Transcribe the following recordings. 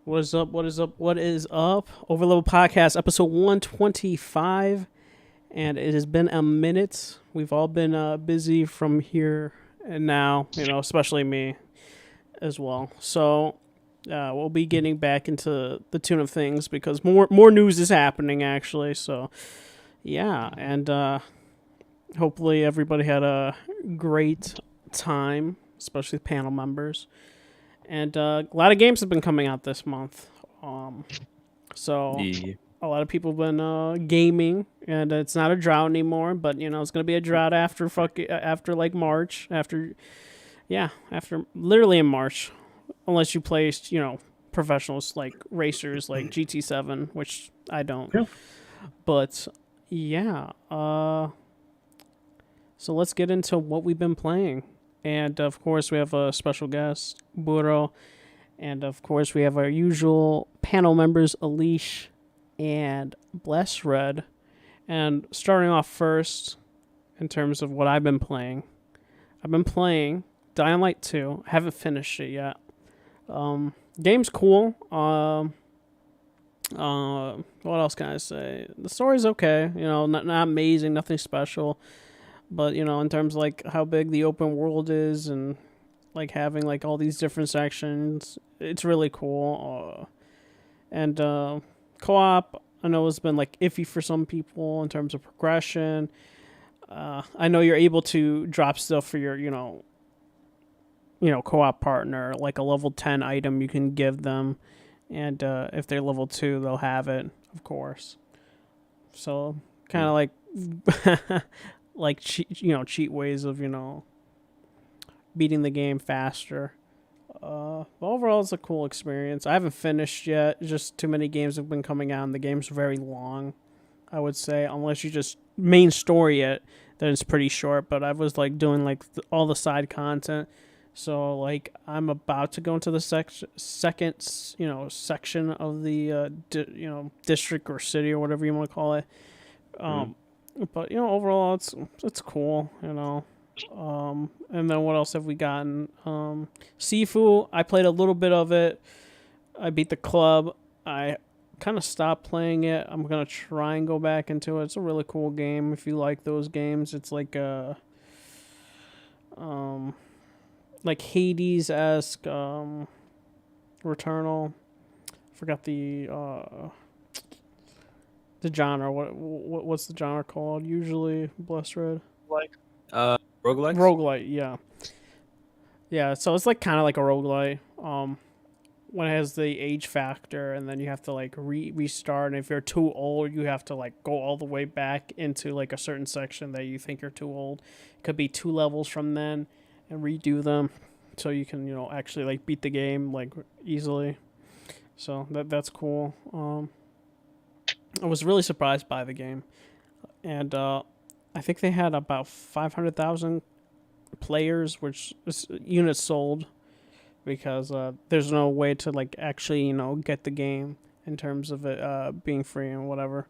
What is up? What is up? What is up? Overleveled Podcast, episode 125. And it has been a minute. We've all been busy from here and now, especially me as well. So we'll be getting back into the tune of things because more news is happening, actually. So, yeah. And hopefully everybody had a great time, especially panel members. And a lot of games have been coming out this month. So Yeah. a lot of people have been gaming, and it's not a drought anymore. But it's gonna be a drought after like March, after literally in March, unless you play professionals like racers like GT7, which I don't. Yeah. But yeah, so let's get into what we've been playing. And of course, we have a special guest, Burro. And of course, we have our usual panel members, Alish and Bless Red. And starting off first, in terms of what I've been playing Dying Light 2. I haven't finished it yet. Game's cool. What else can I say? The story's okay. Not amazing, nothing special. But in terms of like how big the open world is and like having like all these different sections, it's really cool. And co-op, I know it's been like iffy for some people in terms of progression. I know you're able to drop stuff for your co-op partner, like a level 10 item you can give them, and if they're level 2, they'll have it, of course. So kind of like like cheat ways of beating the game faster. But overall, it's a cool experience. I haven't finished yet. Just too many games have been coming out, and the game's very long, I would say. Unless you just main story it, then it's pretty short. But I was like doing like all the side content. So like I'm about to go into the second section of the district or city or whatever you want to call it. But overall, it's cool. And then what else have we gotten? Sifu, I played a little bit of it. I beat the club. I kind of stopped playing it. I'm gonna try and go back into it. It's a really cool game if you like those games. It's like a like Hades-esque, Returnal. Forgot the genre. What's the genre called? Usually, Blessed Red. Like roguelikes? Roguelite, yeah. Yeah, so it's like kind of like a roguelite. When it has the age factor, and then you have to like restart. And if you're too old, you have to like go all the way back into like a certain section that you think you're too old. It could be 2 levels from then, and redo them, so you can actually like beat the game like easily. So that's cool. I was really surprised by the game, and I think they had about 500,000 players, which is units sold, because there's no way to like actually get the game in terms of it being free and whatever.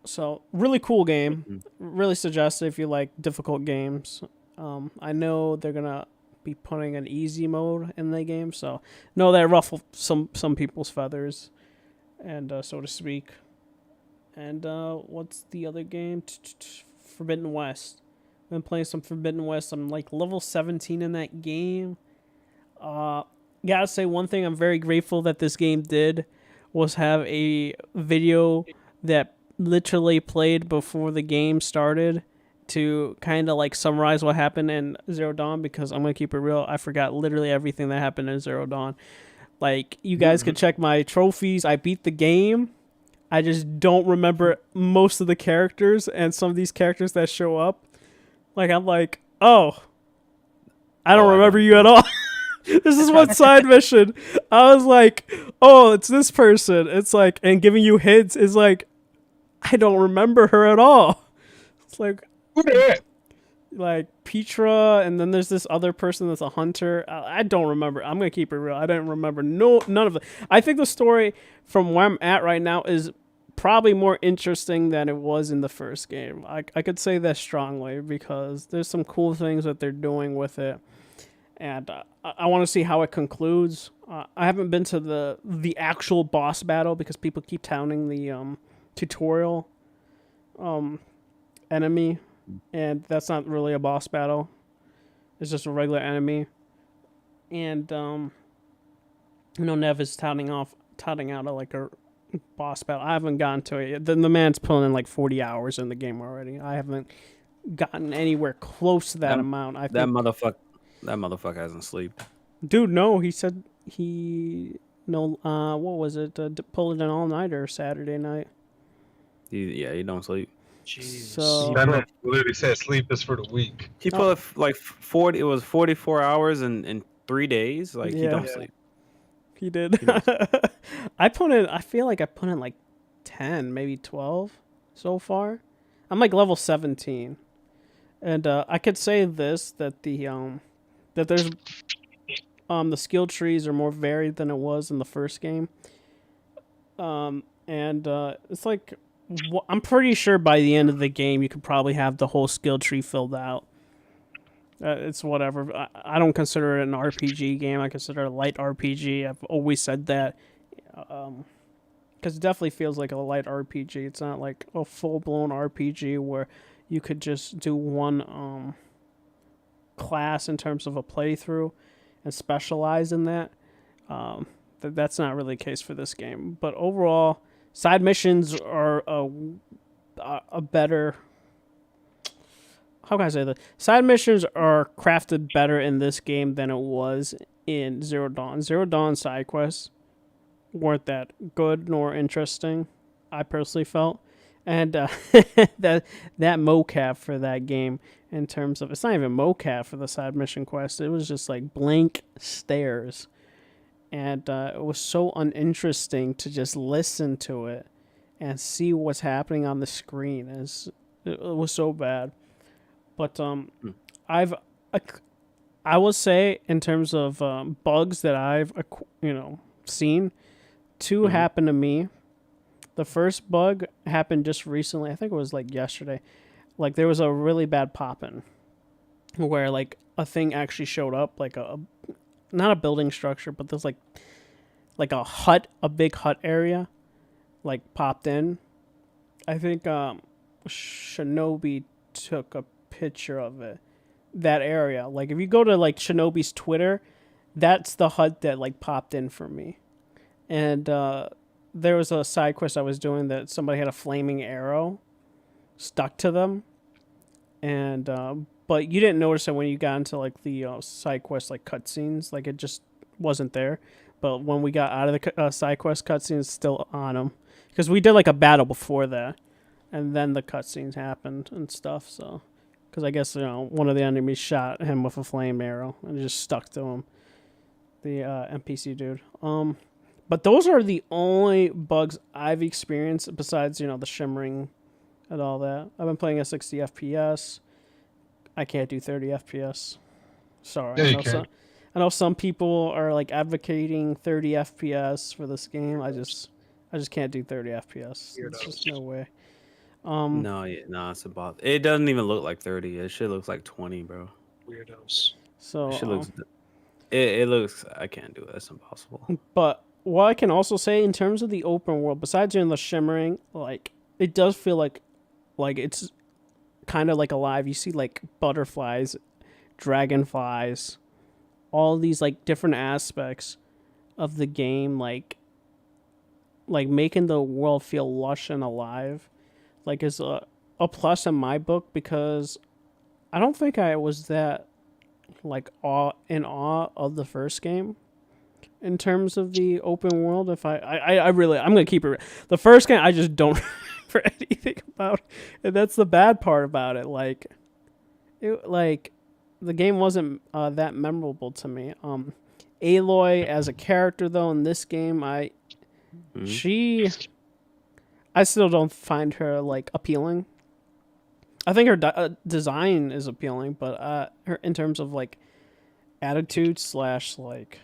So really cool game. Really suggest it if you like difficult games. I know they're gonna be putting an easy mode in the game, so know that ruffled some people's feathers, and so to speak. And what's the other game? Forbidden West. I've been playing some Forbidden West. I'm like level 17 in that game. Gotta say one thing I'm very grateful that this game did was have a video that literally played before the game started to kind of like summarize what happened in Zero Dawn, because I'm gonna keep it real, I forgot literally everything that happened in Zero Dawn. Like, you guys could check my trophies. I beat the game. I just don't remember most of the characters, and some of these characters that show up, like I'm like, oh, I don't remember you at all. This is one side mission. I was like, oh, it's this person. It's like, and giving you hints is like, I don't remember her at all. It's like Petra, and then there's this other person that's a hunter. I don't remember. I'm gonna keep it real. I don't remember none of it. I think the story from where I'm at right now is probably more interesting than it was in the first game. I could say that strongly, because there's some cool things that they're doing with it, and I want to see how it concludes. I haven't been to the actual boss battle because people keep touting the tutorial enemy, and that's not really a boss battle. It's just a regular enemy, and Nev is touting out like a boss battle. I haven't gotten to it yet. The man's pulling in like 40 hours in the game already. I haven't gotten anywhere close to that amount. I think that motherfucker hasn't sleep. Dude, no, he said what was it? Pulled an all-nighter Saturday night. He don't sleep. Jesus. So That man literally said sleep is for the weak. He pulled like 40. It was 44 hours in 3 days. Like he don't sleep. He did. I feel like I put in like 10, maybe 12 so far. I'm like level 17. And I could say this, that that there's the skill trees are more varied than it was in the first game. It's like I'm pretty sure by the end of the game you could probably have the whole skill tree filled out. It's whatever. I don't consider it an RPG game. I consider it a light RPG. I've always said that. Because it definitely feels like a light RPG. It's not like a full-blown RPG where you could just do one class in terms of a playthrough and specialize in that. That's not really the case for this game. But overall, side missions are a better... How can I say that? Side missions are crafted better in this game than it was in Zero Dawn. Zero Dawn side quests weren't that good nor interesting, I personally felt. And that mocap for that game, in terms of... It's not even mocap for the side mission quest. It was just like blank stares. And it was so uninteresting to just listen to it and see what's happening on the screen. It was so bad. But I will say, in terms of bugs that I've seen, two happened to me. The first bug happened just recently. I think it was like yesterday. Like there was a really bad pop-in where like a thing actually showed up, like not a building structure, but there's like a hut, a big hut area, like popped in. I think Shinobi took a picture of it, that area. Like if you go to like Shinobi's Twitter, that's the hut that like popped in for me. And there was a side quest I was doing that somebody had a flaming arrow stuck to them, and but you didn't notice it when you got into like the side quest like cutscenes. Like it just wasn't there. But when we got out of the side quest cutscenes, it's still on them, because we did like a battle before that, and then the cutscenes happened and stuff. So because I guess one of the enemies shot him with a flame arrow and it just stuck to him, the NPC dude. But those are the only bugs I've experienced besides, the shimmering and all that. I've been playing at 60 FPS. I can't do 30 FPS. Sorry. Yeah, I know some people are like advocating 30 FPS for this game. I just can't do 30 FPS. There's just no way. No, it's about. It doesn't even look like 30. It shit looks like 20, bro. Weirdos. So it looks. I can't do it. It's impossible. But what I can also say in terms of the open world, besides the shimmering, like it does feel like it's kind of like alive. You see like butterflies, dragonflies, all these like different aspects of the game, like making the world feel lush and alive, like is a plus in my book, because I don't think I was that like in awe of the first game in terms of the open world. If I'm gonna keep it. The first game I just don't remember anything about, and that's the bad part about it. Like the game wasn't that memorable to me. Aloy as a character though in this game, I still don't find her like appealing. I think her design is appealing, but her in terms of like attitude / like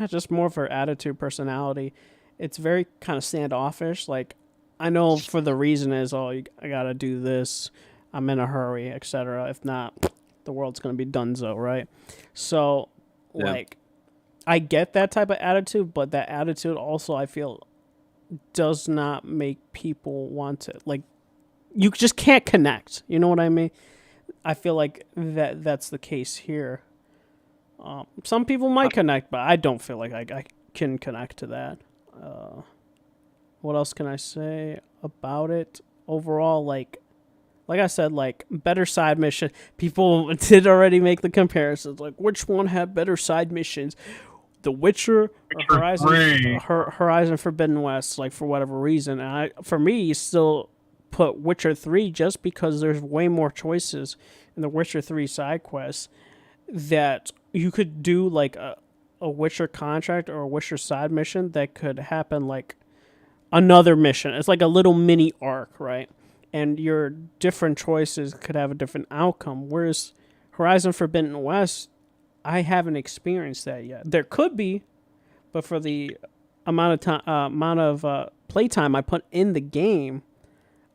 just more of her attitude, personality, it's very kind of standoffish. Like I know for the reason is, I gotta do this, I'm in a hurry, etc. If not, the world's gonna be donezo, right? So, Yeah. like, I get that type of attitude, but that attitude also I feel does not make people want to like. You just can't connect. You know what I mean? I feel like that's the case here. Some people might connect, but I don't feel like I can connect to that. What else can I say about it? Overall, like I said, like better side mission. People did already make the comparisons. Like, which one had better side missions? The Witcher or Horizon Forbidden West, like for whatever reason. And for me, still put Witcher 3 just because there's way more choices in the Witcher 3 side quests that you could do like a Witcher contract or a Witcher side mission that could happen like another mission. It's like a little mini arc, right? And your different choices could have a different outcome. Whereas Horizon Forbidden West, I haven't experienced that yet. There could be, but for the amount of playtime I put in the game,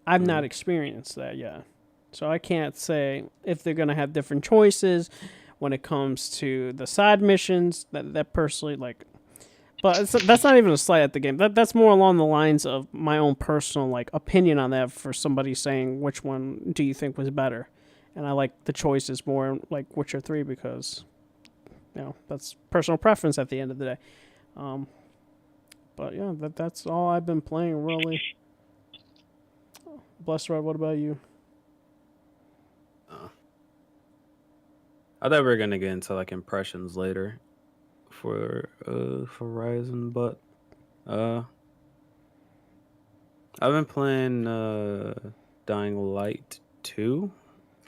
I've not experienced that yet. So I can't say if they're gonna have different choices when it comes to the side missions. That personally like, but that's not even a slight at the game. That's more along the lines of my own personal like opinion on that. For somebody saying which one do you think was better, and I like the choices more like Witcher 3 because. That's personal preference at the end of the day. But yeah, that's all I've been playing really. Bless Red, what about you? I thought we were gonna get into like impressions later for Horizon, but I've been playing Dying Light 2.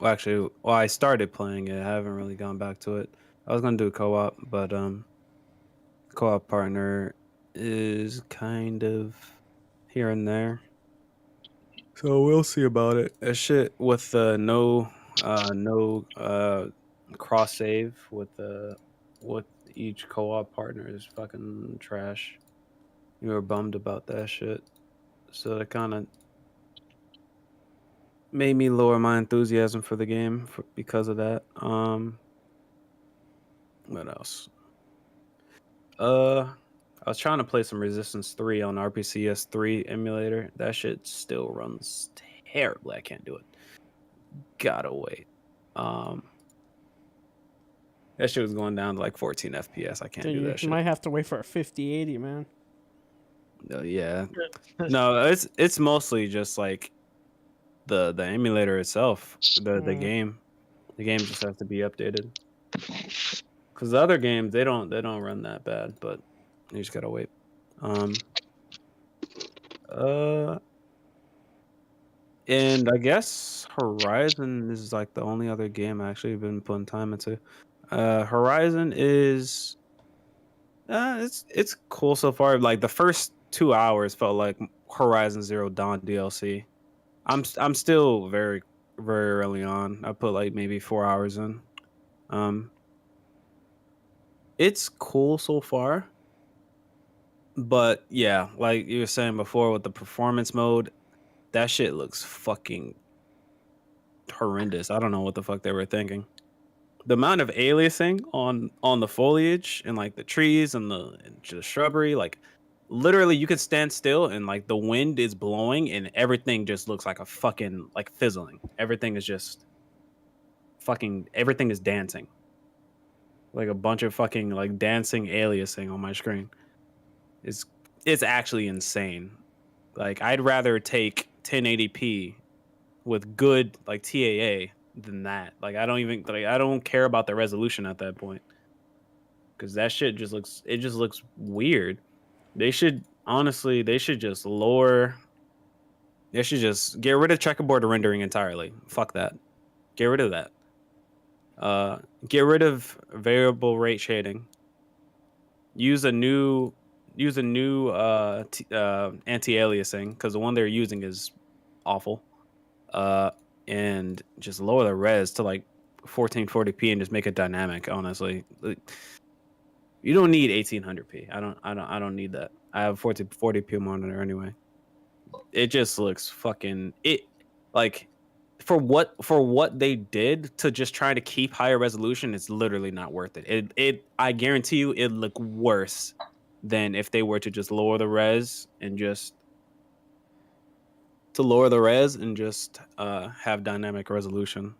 Well, actually, I started playing it. I haven't really gone back to it. I was gonna do a co-op, but co-op partner is kind of here and there. So we'll see about it. That shit with no cross save with each co-op partner is fucking trash. You were bummed about that shit. So that kind of made me lower my enthusiasm for the game because of that. What else? I was trying to play some Resistance 3 on RPCS 3 emulator. That shit still runs terribly. I can't do it. Gotta wait. That shit was going down to like 14 FPS. I can't do that shit. You might have to wait for a 5080, man. Yeah. No, it's mostly just like the emulator itself, the game. The game just has to be updated. Cuz the other games they don't run that bad, but you just got to wait. And I guess Horizon is like the only other game I actually been putting time into. Horizon is it's cool so far. Like the first 2 hours felt like Horizon Zero Dawn DLC. I'm still very early on. I put like maybe 4 hours in. It's cool so far. But yeah, like you were saying before with the performance mode, that shit looks fucking horrendous. I don't know what the fuck they were thinking. The amount of aliasing on the foliage and like the trees and the shrubbery, like literally you could stand still and like the wind is blowing and everything just looks like a fucking like fizzling. Everything is just fucking everything is dancing. Like a bunch of fucking like dancing aliasing on my screen. It's actually insane. Like I'd rather take 1080p with good like TAA than that. Like I don't care about the resolution at that point. Cuz that shit just looks weird. They should just lower. They should just get rid of checkerboard rendering entirely. Fuck that. Get rid of that. Get rid of variable rate shading. Use a new anti-aliasing because the one they're using is awful. And just lower the res to like 1440p and just make it dynamic. Honestly, you don't need 1800p. I don't need that. I have 1440p monitor anyway. It just looks fucking like for what they did to just try to keep higher resolution, it's literally not worth it. It I guarantee you it'd look worse than if they were to just lower the res and just have dynamic resolution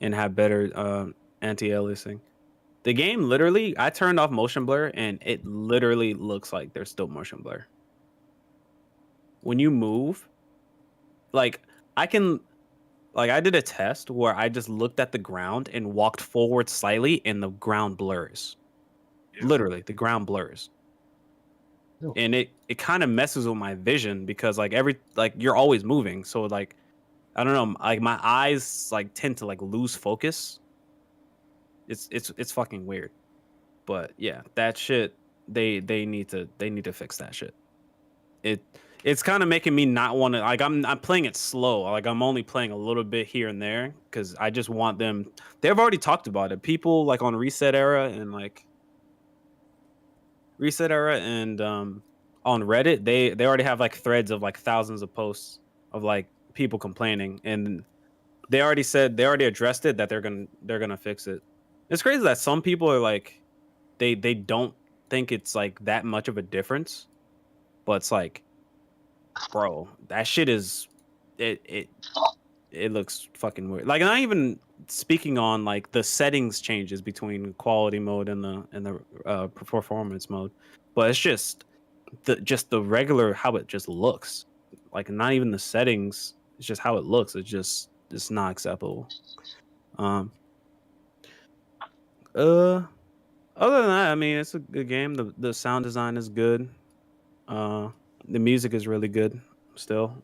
and have better anti-aliasing. The game literally, I turned off motion blur and it literally looks like there's still motion blur. When you move, like I can like I did a test where I just looked at the ground and walked forward slightly and the ground blurs. Yeah. Literally, the ground blurs. Oh. And it kind of messes with my vision because like you're always moving. So like I don't know, like my eyes like tend to like lose focus. It's fucking weird. But yeah, that shit they need to fix that shit. It's kind of making me not want to like I'm playing it slow. Like I'm only playing a little bit here and there cuz I just want them. They've already talked about it. People like on Reset Era and on Reddit, they already have like threads of like thousands of posts of like people complaining and they already addressed it that they're going to fix it. It's crazy that some people are like they don't think it's like that much of a difference. But it's like bro, that shit is it looks fucking weird. Like not even speaking on like the settings changes between quality mode and the performance mode, but it's just the regular how it just looks. Like not even the settings, it's just how it looks. It's not acceptable. Other than that, I mean, it's a good game. The sound design is good. The music is really good still.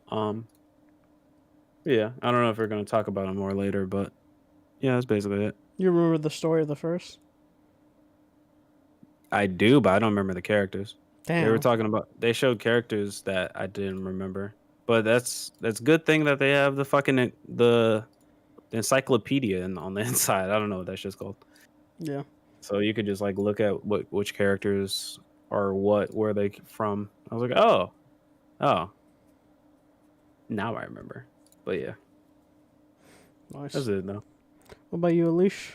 Yeah, I don't know if we're gonna talk about it more later, but yeah, that's basically it. You remember the story of the first? I do, but I don't remember the characters. Damn. They were talking about they showed characters that I didn't remember. But that's good thing that they have the fucking the encyclopedia on the inside. I don't know what that shit's called. Yeah. So you could just like look at which characters are where they from. I was like, oh. Now I remember. But yeah. Nice. That's it though. What about you, Alish?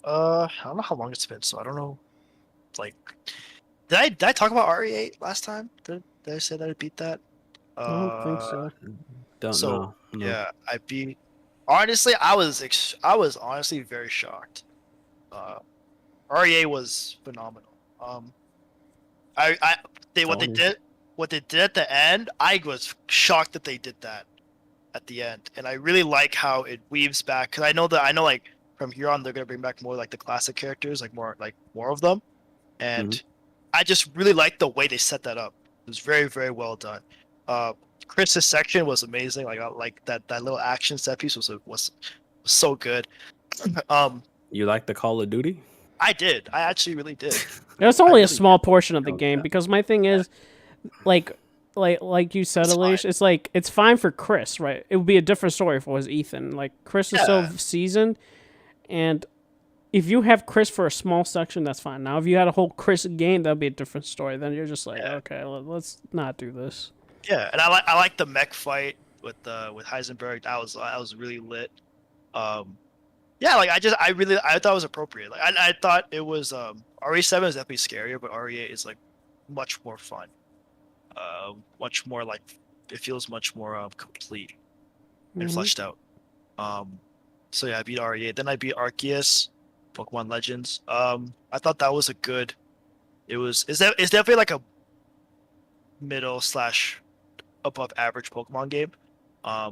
I don't know how long it's been, so I don't know. Like, did I talk about RE8 last time? Did I say that I beat that? I don't think so. Don't know. No. Yeah, I beat. Honestly, I was honestly very shocked. RE8 was phenomenal. What they did at the end, I was shocked that they did that at the end, and I really like how it weaves back because I know like from here on they're gonna bring back more like the classic characters, like more of them, and I just really like the way they set that up. It was very, very well done. Chris's section was amazing. Like that little action set piece was so good. You like the Call of Duty? I did. I actually really did. It's only really a small portion of the Oh, game yeah. because my thing is, like you said, It's Alish, fine. it's like it's fine for Chris, right? It would be a different story if it was Ethan. Like Chris is so Yeah. seasoned, and if you have Chris for a small section, that's fine. Now, if you had a whole Chris game, that'd be a different story. Then you're just like, Yeah. okay, let's not do this. Yeah, and I like the mech fight with Heisenberg. That was really lit. Yeah, like I thought it was appropriate. Like I thought it was RE7 is definitely scarier, but RE8 is like much more fun. Much more like it feels much more complete and Mhm. fleshed out. So yeah, I beat RE8. Then I beat Arceus, Pokemon Legends. I thought that was a good. It's definitely like a middle / above average Pokemon game. I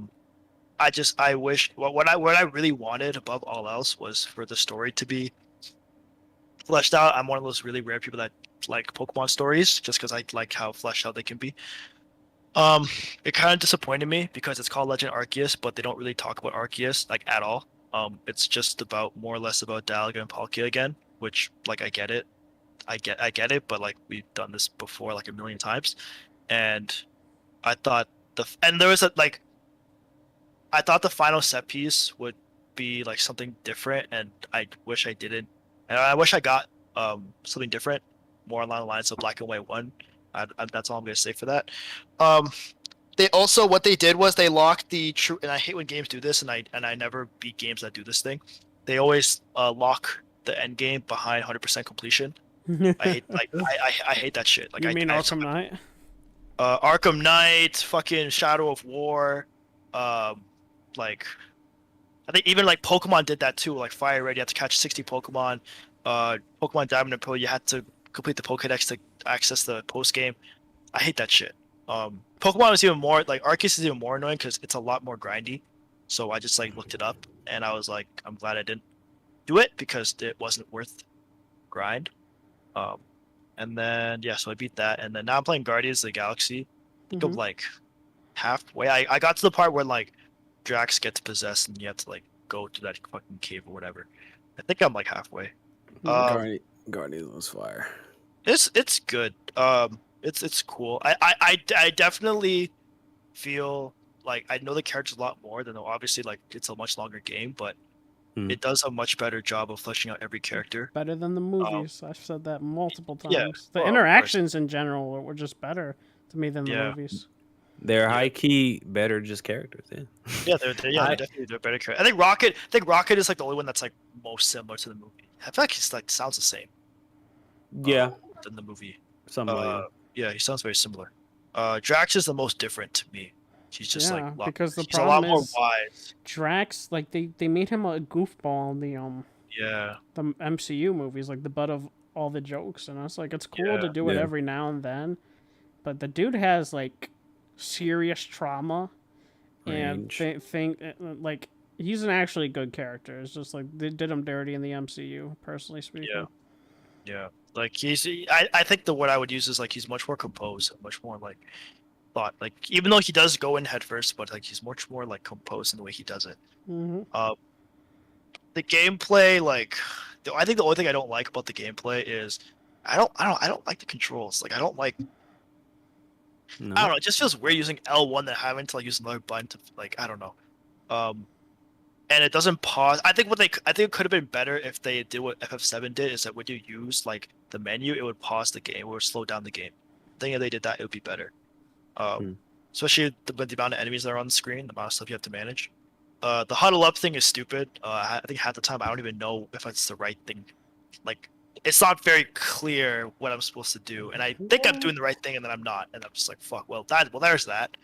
wish what I really wanted above all else was for the story to be fleshed out. I'm one of those really rare people that like Pokemon stories just because I like how fleshed out they can be. It kind of disappointed me because it's called Legend Arceus, but they don't really talk about Arceus like at all. It's just about more or less about Dialga and Palkia again, which like I get it, but like we've done this before like a million times, and I thought I thought the final set piece would be like something different, and I wish I didn't. And I wish I got something different, more along the lines of Black and White 1. That's all I'm gonna say for that. They also what they did was they locked the true, and I hate when games do this, and I never beat games that do this thing. They always lock the end game behind 100% completion. I hate I hate that shit. Like You mean I Arkham Knight? Arkham Knight, fucking Shadow of War, like I think even like Pokemon did that too. Like Fire Red, you had to catch 60 Pokemon. Pokemon Diamond and Pearl, you had to complete the Pokédex to access the post game. I hate that shit. Pokemon was even more like Arceus is even more annoying because it's a lot more grindy. So I just like looked it up and I was like, I'm glad I didn't do it because it wasn't worth grind. And then yeah, so I beat that, and then now I'm playing Guardians of the Galaxy. I think I'm like halfway. I got to the part where like Drax gets possessed and you have to like go to that fucking cave or whatever. I think I'm like halfway. Guardians was fire. It's good. It's cool. I definitely feel like I know the characters a lot more than obviously like it's a much longer game, but it does a much better job of fleshing out every character. Better than the movies. I've said that multiple times. Yeah, The well, interactions in general were just better to me than the Yeah. movies. They're high key better just characters. Yeah, they're definitely they're better characters. I think Rocket is like the only one that's like most similar to the movie. I feel like he's like sounds the same. Yeah, Than the movie. somebody. Yeah, he sounds very similar. Drax is the most different to me. He's just Yeah, like because the he's a lot problem more is- wise. Drax, like they made him a goofball in Yeah, the MCU movies, like the butt of all the jokes, and I was like, it's cool to Yeah. do it Yeah. every now and then, but the dude has like serious trauma, and Range. think like he's an actually good character. It's just like they did him dirty in the MCU, personally speaking. Yeah. yeah. Like I think the word I would use is like he's much more composed, much more like thought. Like even though he does go in head first, but like he's much more like composed in the way he does it. Mm-hmm. The gameplay, like I think the only thing I don't like about the gameplay is I don't like the controls. Like I don't like No. I don't know. It just feels weird using L1 than having to like use another button to like I don't know. And it doesn't pause. I think it could have been better if they did what FF7 did is that when you use like the menu, it would pause the game or slow down the game. I think if they did that, it would be better. Especially the amount of enemies that are on the screen, the amount of stuff you have to manage. The huddle up thing is stupid. I think half the time I don't even know if it's the right thing. Like it's not very clear what I'm supposed to do, and I think I'm doing the right thing, and then I'm not, and I'm just like, fuck. Well, there's that.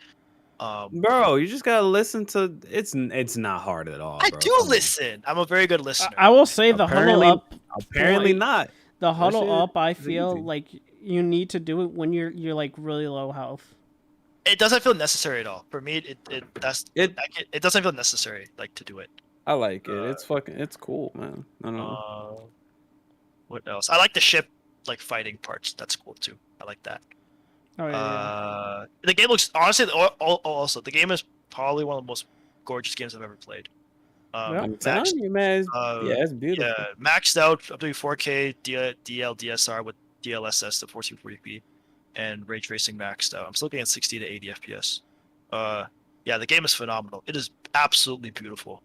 Bro, you just gotta listen to. It's not hard at all. I bro. do Come on. listen. I'm a very good listener. I will say the huddle Apparently- up. Apparently point- not. The huddle shit up, I is feel easy. like you need to do it when you're like really low health. It doesn't feel necessary at all for me. It doesn't feel necessary like to do it. I like it. It's cool, man. I don't know. What else? I like the ship like fighting parts. That's cool too. I like that. Oh yeah. The game looks honestly. Also, the game is probably one of the most gorgeous games I've ever played. Yep. I'm telling you, man. It's beautiful. Yeah, maxed out up to 4K DLSR with DLSS to 1440p, and ray tracing maxed out. I'm still getting 60 to 80 FPS. Yeah, the game is phenomenal. It is absolutely beautiful.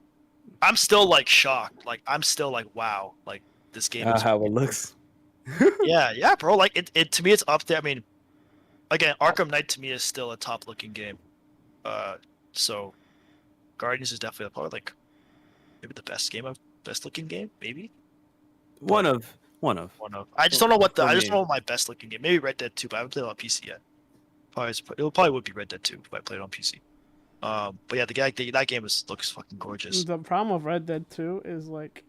I'm still like shocked. Like I'm still like, wow. Like this game is How it looks. yeah, bro. Like it to me, it's up there. I mean, again, Arkham Knight to me is still a top looking game. So Guardians is definitely probably like maybe the best looking game, maybe One of. one of. I just don't know what For I just me. don't know my best looking game. Maybe Red Dead 2, but I haven't played it on PC yet. Probably would be Red Dead 2 if I played it on PC. But yeah, that game looks fucking gorgeous. The problem with Red Dead 2 is like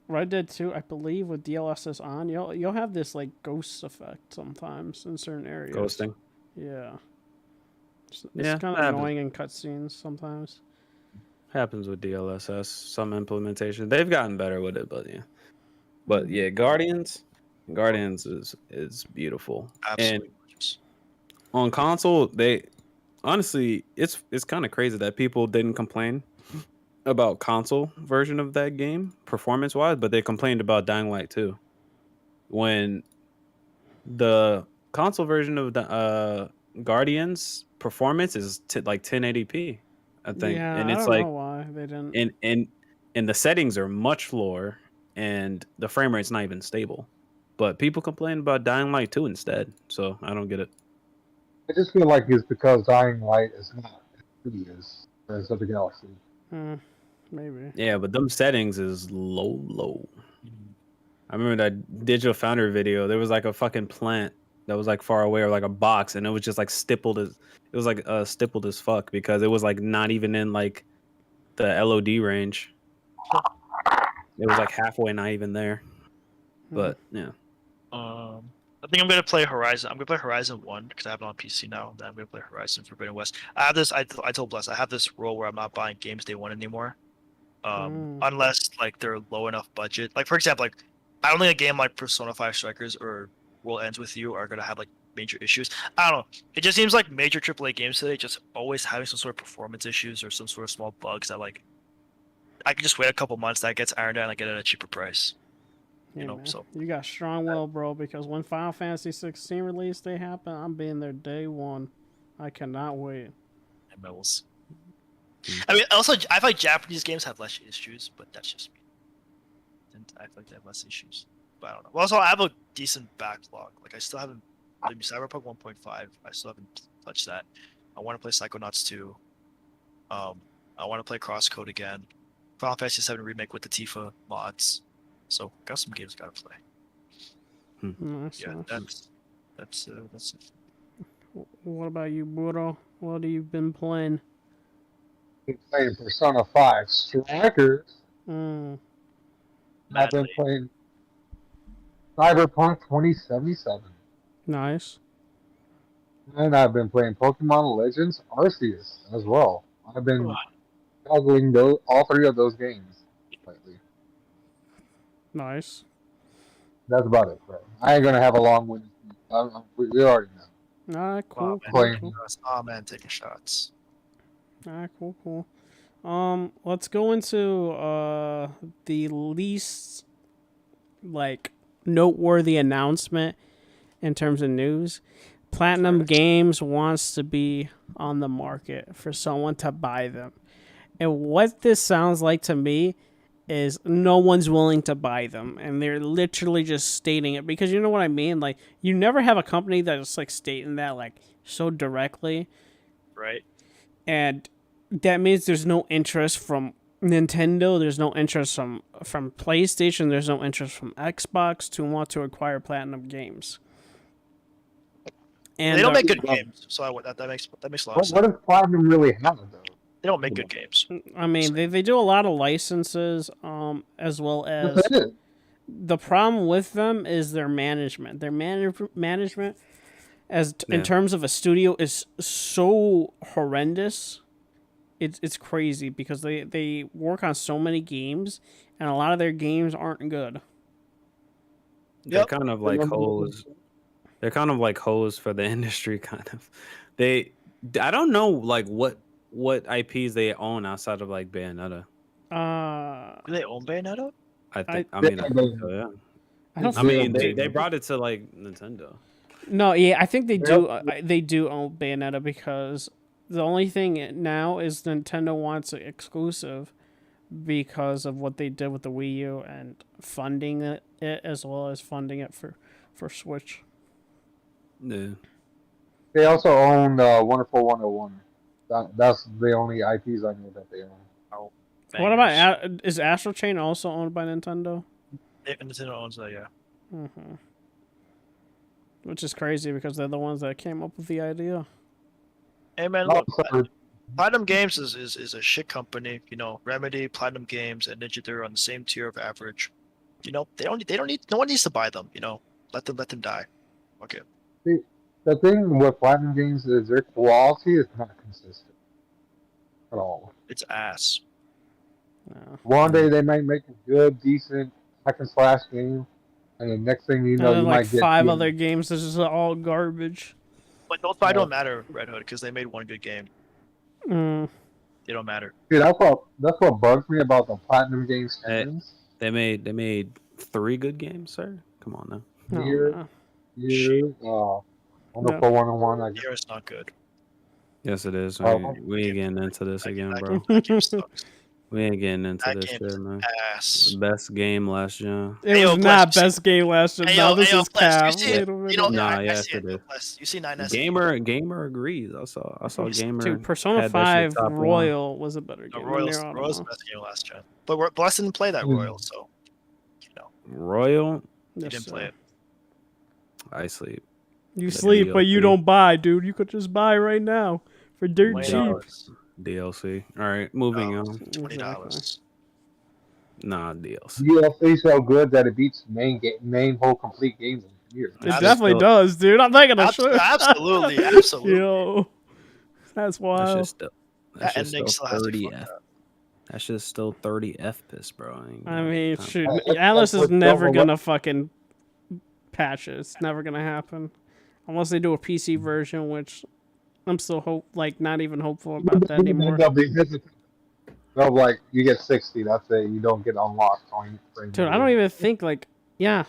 Red Dead 2, I believe with DLSS on, you'll have this like ghost effect sometimes in certain areas. Ghosting. Yeah. It's Yeah, kind that of happens. annoying in cutscenes sometimes. Happens with DLSS. Some implementation. They've gotten better with it, but yeah. But yeah, Guardians is beautiful. Absolutely And gorgeous. on console, they honestly, it's kind of crazy that people didn't complain about console version of that game performance wise, but they complained about Dying Light 2 when the console version of the Guardians performance is like 1080p, I think, Yeah, and I it's don't like know why they didn't. and the settings are much lower, and the frame rate's not even stable. But people complain about Dying Light 2 instead, so I don't get it. I just feel like it's because Dying Light is not as pretty as Guardians of the Galaxy. Maybe. Yeah, but them settings is low. I remember that Digital Foundry video. There was like a fucking plant that was like far away, or like a box, and it was just like stippled as it was like stippled as fuck because it was like not even in like the LOD range. It was like halfway, not even there. But yeah, I think I'm gonna play Horizon. I'm gonna play Horizon 1 because I have it on PC now. Then I'm gonna play Horizon Forbidden West. I have this. I told Bless I have this rule where I'm not buying games day one anymore, unless like they're low enough budget. Like for example, like I don't think a game like Persona 5 Strikers or World Ends with You are gonna have like major issues. I don't know. It just seems like major AAA games today just always having some sort of performance issues or some sort of small bugs that like I can just wait a couple months that gets ironed out and I get it at a cheaper price. Yeah, know, man. so- You got strong will, bro, because when Final Fantasy 16 release day happen, I'm being there day one. I cannot wait. And medals. I mean, also I feel like Japanese games have less issues, but that's just me. And I feel like they have less issues. But I don't know. Well, also I have a decent backlog. Like I still haven't played Cyberpunk 1.5. I still haven't touched that. I want to play Psychonauts 2. I want to play Crosscode again. Final Fantasy 7 remake with the Tifa mods. So got some games I gotta play. Nice, Yeah, nice. that's it. What about you, Buro? What have you been playing? Been playing Persona 5 Strikers. Mm, I've been Madly. playing Cyberpunk 2077. nice. And I've been playing Pokemon Legends Arceus as well. I've been juggling all three of those games lately. Nice. That's about it, bro. I ain't gonna have a long one. We already know. Alright, cool, Wow, cool, man. cool. Oh man, taking shots. Alright, cool. Let's go into the least like noteworthy announcement in terms of news. Platinum Games wants to be on the market for someone to buy them. And what this sounds like to me is no one's willing to buy them, and they're literally just stating it because you know what I mean. Like you never have a company that's like stating that like so directly, Right? and that means there's no interest from Nintendo. There's no interest from PlayStation. There's no interest from Xbox to want to acquire Platinum Games. And They don't make good games, so that makes a lot of What sense. does Platinum really have, though? They don't make good games. I mean, they do a lot of licenses, as well as That's it. the problem with them is their management. Their management, in terms of a studio, is so horrendous. It's crazy because they work on so many games, and a lot of their games aren't good. they're kind of like hoes. They're kind of like hoes for the industry, kind of. I don't know like what IPs they own outside of like Bayonetta. Do they own Bayonetta? I think so, yeah. I don't. I mean, they brought it to like Nintendo. No, yeah, I think they do. They do own Bayonetta because the only thing now is Nintendo wants it exclusive because of what they did with the Wii U and funding it as well as funding it for Switch. Yeah. They also own Wonderful 101. That's the only IPs I know that they own. What about is Astral Chain also owned by Nintendo? Nintendo owns that? Yeah. Mm-hmm. Which is crazy because they're the ones that came up with the idea. Hey man, look, Also, Platinum Games is a shit company. You know, Remedy, Platinum Games, and Ninja, they're on the same tier of average. You know, they don't need. No one needs to buy them. You know, let them die. Okay. the thing with Platinum Games is their quality is not consistent at all. It's ass. No. One day they might make a good, decent hack and slash game, and the next thing you know, And then you like might get 5 other games that's just all garbage. But those five don't matter, Red Hood, because they made one good game. Mm. They don't matter. Dude, that's what bugs me about the Platinum Games fans. They made 3 good games, sir. Come on now. No, Here. no. Wonderful 101. I guess. Here it's not good. Yes, it is. Oh. We getting into this again, bro. That game sucks. We ain't getting into That this game shit, is man. ass. Best game last gen. It Hey, was yo, not Bless, you best game last gen. Hey, Now yo, this hey, yo, is Bless, cap. you see it? Wait a minute. You know, Nah, I yes see it. it is. Bless, you see 9S. Gamer agrees. I saw Gamer. Dude, Persona had that shit 5 top one. Royal was a better No, game than Nier Royal's the Automata. best game last gen. But Bless didn't play that Royal, so you know Royal. he Yes, didn't play sir. it. I sleep. You The sleep, but you DLC. don't buy, dude. You could just buy right now for dirt cheap. $20. DLC. All right, moving on. $20. Exactly. Nah, DLC. DLC so good that it beats main whole complete games in years. It That shit definitely still- does, dude. I'm not gonna show. Absolutely, absolutely. Yo, that's That wild. shit's still. That That shit's ending still still has me 30 fucked F. up. That shit's still 30 FPS, bro. I mean, time- shoot, I- Atlas is what's never double gonna fucking patch it. It's never gonna happen, unless they do a PC version, which I'm still not even hopeful about that anymore. They'll be hesitant. They'll like you get 60. That's it. You don't get unlocked. Dude, I don't even think yeah,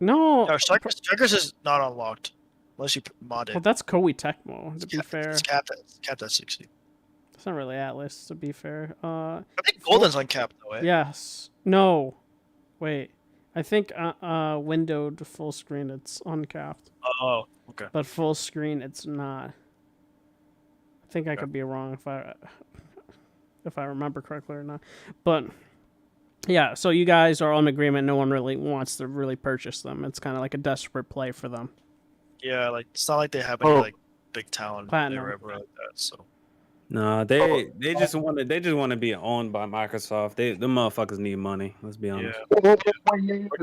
no. No, Strikers is not unlocked unless you mod it. Well, that's Koei Tecmo. To be fair, It's capped at 60. it's not really Atlas. To be fair, I think Golden's uncapped though. Eh? yes, no, wait. I think windowed full screen it's uncapped, Oh, okay. but full screen it's not. I think I could be wrong if I remember correctly or not. But yeah, so you guys are on agreement. No one really wants to really purchase them. It's kind of like a desperate play for them. Yeah, like it's not like they have any Oh. like big talent Platinum. or ever like that. So Nah, they just want to be owned by Microsoft. The motherfuckers need money. Let's be honest. yeah,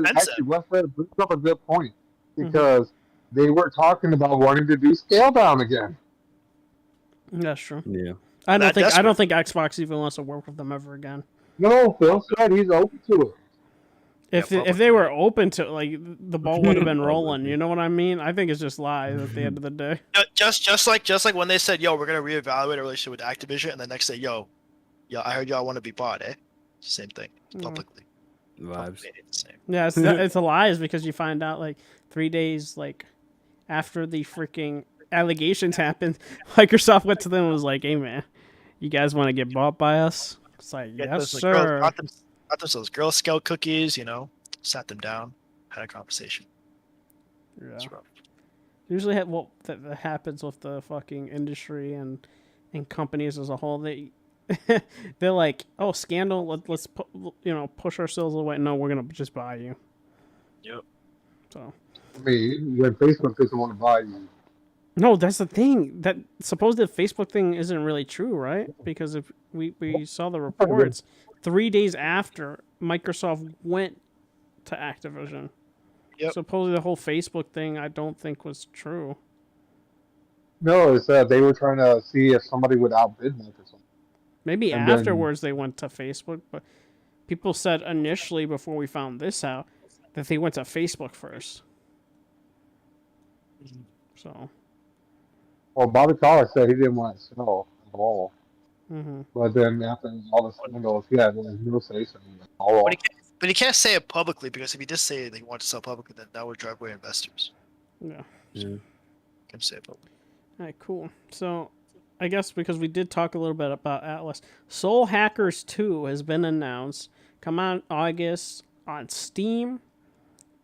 Actually, Westford brings up a good point because they were talking about wanting to do scale down again. That's true. Yeah. I That don't think Xbox even wants to work with them ever again. No, Phil said he's open to it. If they were open to the ball would have been rolling. You know what I mean? I think it's just lies at the end of the day. just like when they said, "Yo, we're gonna reevaluate our relationship with Activision," and the next day, "Yo, I heard y'all want to be bought," eh? Same thing publicly. Vibes. Publicly, it's the same. Yeah, it's a lies because you find out 3 days after the freaking allegations happened, Microsoft went to them and was like, "Hey man, you guys want to get bought by us?" It's like, Get yes those, sir. got themselves Girl Scout cookies, sat them down, had a conversation. Yeah. It's rough. Usually, that happens with the fucking industry and companies as a whole. They're like, "Oh, scandal. Let's push ourselves away." No, we're gonna just buy you. Yep. So. I mean, when Facebook doesn't want to buy you, No, that's the thing. That supposed the Facebook thing isn't really true, right? Because if we saw the reports 3 days after Microsoft went to Activision. Yep. Supposedly the whole Facebook thing I don't think was true. no, it's that they were trying to see if somebody would outbid Microsoft. Maybe And then- afterwards they went to Facebook, but people said initially before we found this out that they went to Facebook first. So. Well, Bobby Collar said he didn't want to sell at all. Mm-hmm. But then after all the scandals, he had no say so. But he can't say it publicly because if he just say that he wants to sell publicly, then that would drive away investors. Yeah. Yeah. Can say it publicly. All right, cool. So, I guess because we did talk a little bit about Atlas, Soul Hackers 2 has been announced. Come out August on Steam,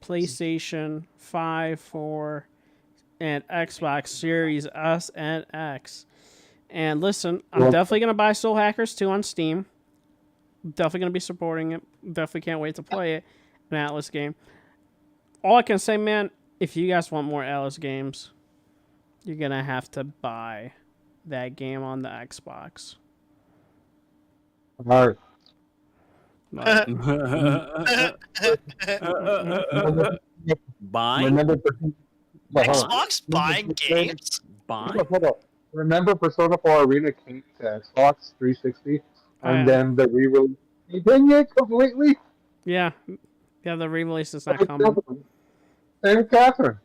PlayStation 5, 4, and Xbox Series S and X. And listen, I'm definitely going to buy Soul Hackers 2 on Steam. Definitely going to be supporting it. Definitely can't wait to play it. An Atlas game. All I can say, man, if you guys want more Atlas games, you're going to have to buy that game on the Xbox. All right. Buying? Remember, Xbox buying games? Buying? hold on. Remember Persona 4 Arena came to Xbox 360, and yeah. then the re-release. They didn't it completely. Yeah. Yeah, the re-release is not coming. Same with Catherine.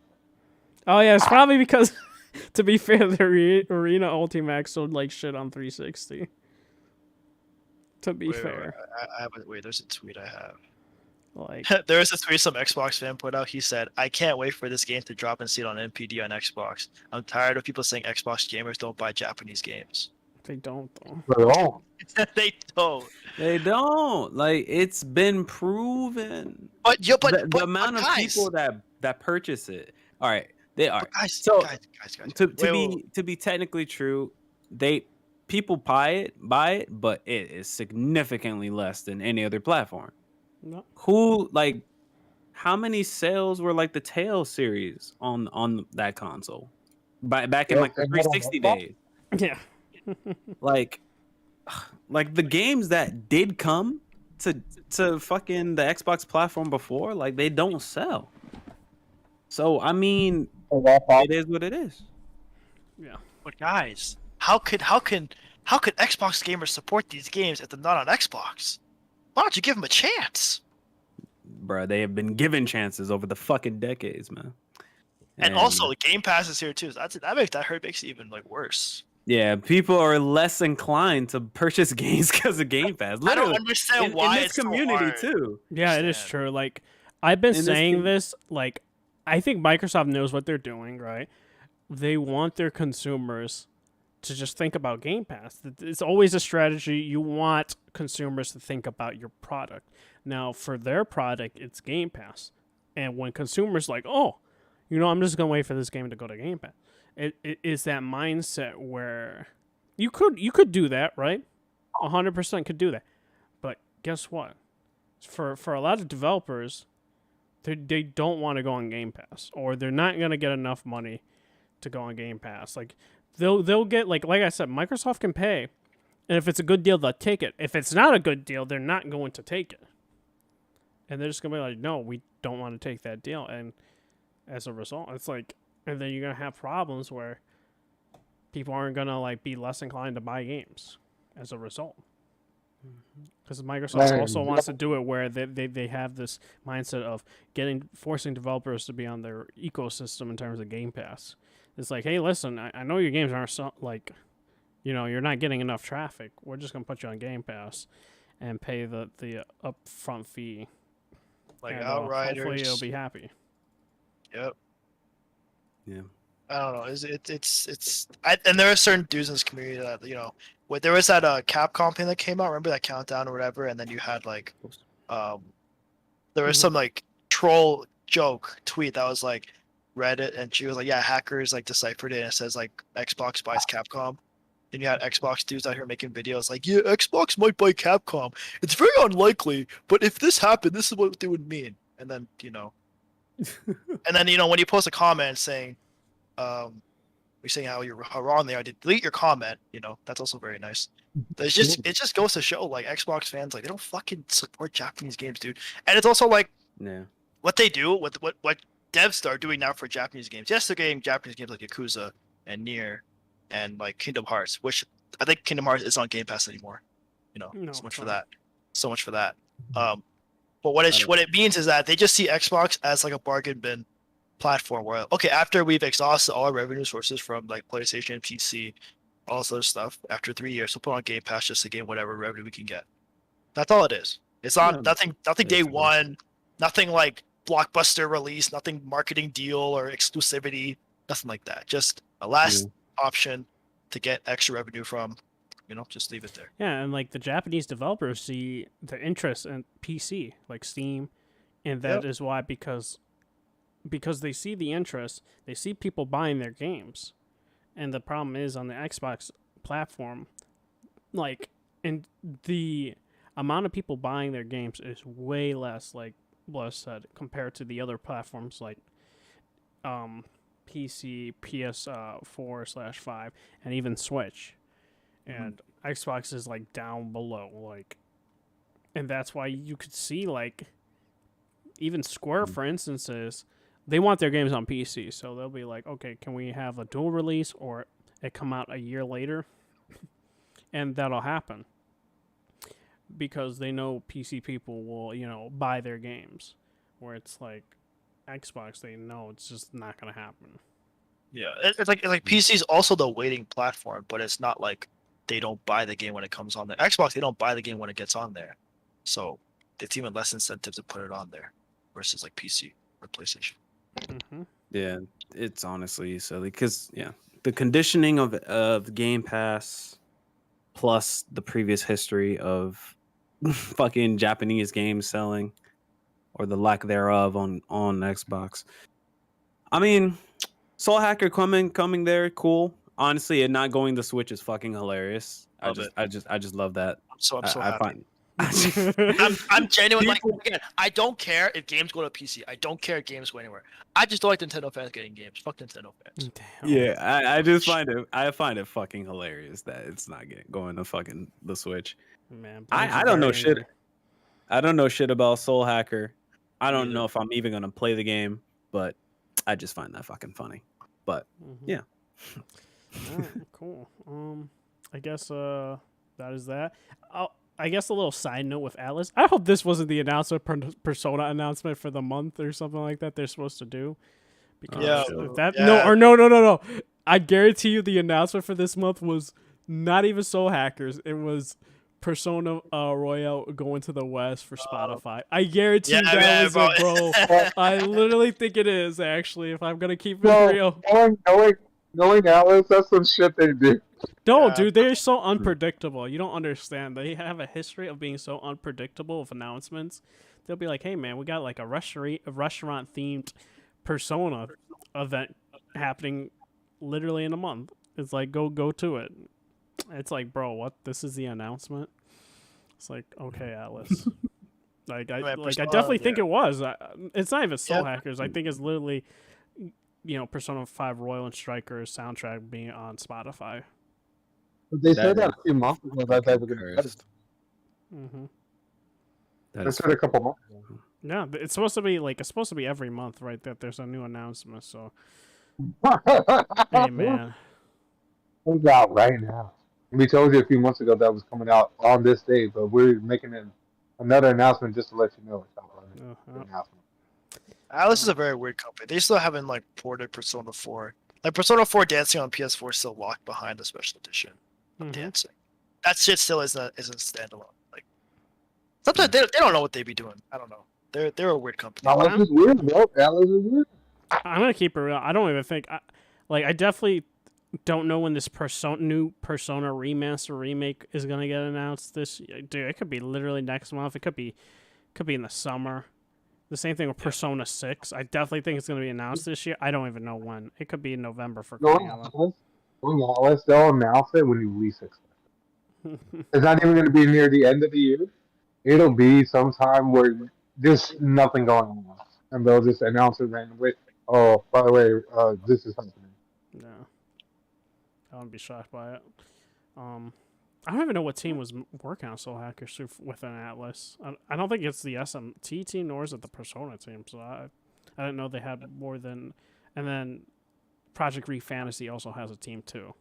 Oh, yeah, it's probably because, to be fair, the Arena Ultimax sold like shit on 360. To be fair. I have there's a tweet I have. Like, There is a tweet some Xbox fan put out. He said, "I can't wait for this game to drop and see it on NPD on Xbox. I'm tired of people saying Xbox gamers don't buy Japanese games." They don't though. But They don't. They don't. Like, it's been proven. But yo, The amount of guys, people that purchase it. All right, they are. but guys, So guys. to Wait, wait. be technically true, people buy it, but it is significantly less than any other platform. No. Who like how many sales were like the Tales series on that console? Back in Yeah, like the same one on 360 Xbox? days. Yeah. Like the games that did come to fucking the Xbox platform before, like they don't sell. So I mean, it is what it is. Yeah. But guys, how could Xbox gamers support these games if they're not on Xbox? Why don't you give them a chance? Bruh, they have been given chances over the fucking decades, man. And also, the Game Pass is here too. So that makes it even like worse. yeah, people are less inclined to purchase games because of Game Pass. I don't Literally, understand why in this it's so community hard. too. Yeah, it is Understand. true. Like, I've been In this saying com- this, like, I think Microsoft knows what they're doing, right? They want their consumers to just think about Game Pass. It's always a strategy. You want consumers to think about your product. Now, for their product, it's Game Pass. And when consumers like, oh, I'm just going to wait for this game to go to Game Pass. It is that mindset where you could do that, right? 100% could do that. But guess what? For a lot of developers, they don't want to go on Game Pass, or they're not going to get enough money to go on Game Pass. Like they'll get like I said, Microsoft can pay, and if it's a good deal, they'll take it. If it's not a good deal, they're not going to take it, and they're just gonna be like, no, we don't want to take that deal. And as a result, it's like, and then you're gonna have problems where people aren't gonna like be less inclined to buy games as a result. Because Microsoft Right. also wants to do it where they have this mindset of forcing developers to be on their ecosystem in terms of Game Pass. It's like, hey, listen, I know your games aren't you're not getting enough traffic. We're just gonna put you on Game Pass and pay the upfront fee. Like and, Outriders. hopefully, you'll be happy. Yep. Yeah. I don't know. And there are certain dudes in this community that there was that Capcom thing that came out. Remember that countdown or whatever, and then you had like, there was some like troll joke tweet that was like Reddit, and she was like, yeah, hackers like deciphered it, and it says like Xbox buys Capcom. Then you had Xbox dudes out here making videos like, yeah, Xbox might buy Capcom. It's very unlikely, but if this happened, this is what they would mean. And then when you post a comment saying, you're saying how wrong they are, to delete your comment, that's also very nice. It just goes to show like Xbox fans, like they don't fucking support Japanese games, dude. And it's also like Yeah. what they do, what devs are doing now for Japanese games. Yes, they're getting Japanese games like Yakuza and Nier and like Kingdom Hearts, which I think Kingdom Hearts is on Game Pass anymore. No, So much it's for not. that. So much for that. But what it means is that they just see Xbox as like a bargain bin platform where, okay, after we've exhausted all our revenue sources from like PlayStation, PC, all this other stuff, after 3 years, we'll put on Game Pass just to gain whatever revenue we can get. That's all it is. It's not nothing day basically. one, nothing like blockbuster release, nothing marketing deal or exclusivity, nothing like that. Just a last option to get extra revenue from. Just leave it there. Yeah, and like the Japanese developers see the interest in PC, like Steam, and that is why because they see the interest, they see people buying their games, and the problem is on the Xbox platform, like, and the amount of people buying their games is way less, like Bless said, compared to the other platforms like PC, PS4/5, and even Switch. And Xbox is like down below, like, and that's why you could see like even Square, for instance, they want their games on PC, so they'll be like, okay, can we have a dual release or it come out a year later? And that'll happen because they know PC people will buy their games, where it's like Xbox, they know it's just not gonna happen. Yeah, it's like PC is also the waiting platform, but it's not like they don't buy the game when it comes on there. Xbox, they don't buy the game when it gets on there, so it's even less incentive to put it on there versus like PC or PlayStation. Yeah, it's honestly silly because the conditioning of Game Pass plus the previous history of fucking Japanese games selling or the lack thereof on Xbox. I mean, Soul Hacker coming there, cool. Honestly, it not going to Switch is fucking hilarious. Love it. I just love that. I'm so I happy. find I'm genuine. Like People- again, I don't care if games go to PC. I don't care if games go anywhere. I just don't like Nintendo fans getting games. Fuck Nintendo fans. Damn. yeah, I just find it fucking hilarious that it's not going to fucking the Switch. Man, I Bungie's don't know very shit. angry. I don't know shit about Soul Hacker. I don't Neither. know if I'm even gonna play the game, but I just find that fucking funny. But Mhm. yeah. Alright, cool. I guess that is that. I guess a little side note with Atlas. I hope this wasn't the announcement Persona announcement for the month or something like that they're supposed to do. Because Yeah, if that yeah. no. I guarantee you the announcement for this month was not even Soul Hackers. It was Persona Royale going to the West for Spotify. I guarantee Yeah, that man, was it, bro. I literally think it is actually. If I'm gonna keep it No, real. knowing Atlas, that's some shit they do. No, Yeah. dude, they're so unpredictable. You don't understand. They have a history of being so unpredictable with announcements. They'll be like, "Hey, man, we got like a restaurant themed Persona event happening literally in a month." It's like, go to it. It's like, bro, what? This is the announcement. It's like, okay, Atlas. I definitely think it was. It's not even Soul Hackers. I think it's literally, Persona 5 Royal and Strikers soundtrack being on Spotify. But they said That that a few months ago that they were going to get it. Cursed. Mm-hmm. That They is said a couple months ago. Yeah, it's supposed to be every month, right? That there's a new announcement. So, hey, man. It's out right now. We told you a few months ago that was coming out on this day, but we're making another announcement just to let you know it's out right now. The announcement. Atlas is a very weird company. They still haven't like ported Persona 4. Like Persona 4 Dancing on PS4 is still locked behind the special edition of Mhm. Dancing. That shit still isn't standalone. Like sometimes they don't know what they be doing. I don't know. They're a weird company. Atlas is weird, bro. Atlas is weird. I'm gonna keep it real. I don't even think, I definitely don't know when this new Persona remaster remake is gonna get announced. Dude, it could be literally next month. It could be in the summer. The same thing with Persona 6. I definitely think it's gonna be announced this year. I don't even know when. It could be in November for crying out Atlas, they'll announce it when you least expect it. It's not even going to be near the end of the year. It'll be sometime where there's nothing going on, and they'll just announce it randomly. Oh, by the way, this is happening. Yeah, I wouldn't be shocked by it. I don't even know what team was working on Soul Hackers within Atlas. I don't think it's the SMT team, nor is it the Persona team. So I didn't know they had more than. And then Project Re Fantasy also has a team too,